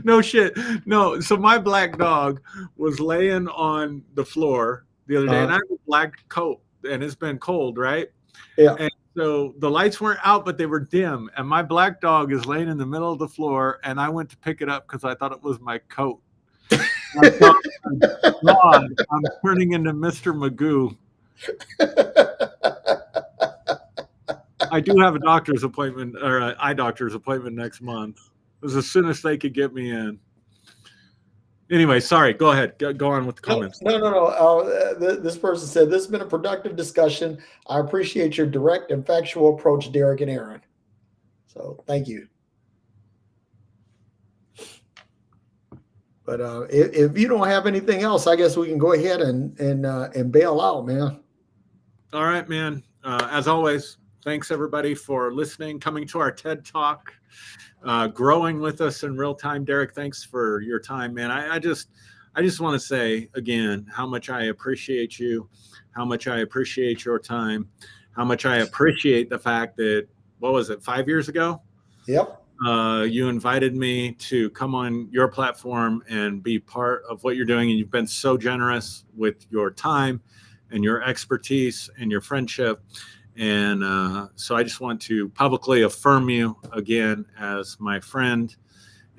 No shit. No. So my black dog was laying on the floor the other day, and I have a black coat, and it's been cold, right? Yeah. And so the lights weren't out, but they were dim, and my black dog is laying in the middle of the floor, and I went to pick it up because I thought it was my coat. I thought, God, I'm turning into Mr. Magoo. I do have a doctor's appointment or an eye doctor's appointment next month. It was as soon as they could get me in. Anyway, sorry. Go ahead. Go on with the comments. No. This person said, "This has been a productive discussion. I appreciate your direct and factual approach, Derek and Aaron." So thank you. But if you don't have anything else, I guess we can go ahead and bail out, man. All right, man. As always, thanks everybody for listening, coming to our TED Talk, growing with us in real time. Derek, thanks for your time, man. I just want to say again how much I appreciate you, how much I appreciate your time, how much I appreciate the fact that, what was it, 5 years ago? Yep. You invited me to come on your platform and be part of what you're doing. And you've been so generous with your time and your expertise and your friendship. And so I just want to publicly affirm you again as my friend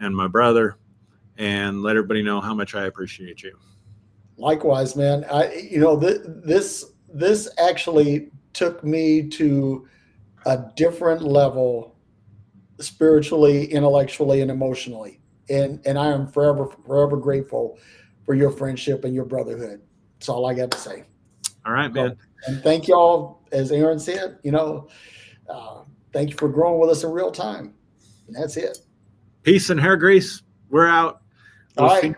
and my brother, and let everybody know how much I appreciate you. Likewise, man. This actually took me to a different level, spiritually, intellectually, and emotionally. And I am forever grateful for your friendship and your brotherhood. That's all I got to say. All right, man. And thank you all, as Aaron said, thank you for growing with us in real time. And that's it. Peace and hair grease. We're out. All right.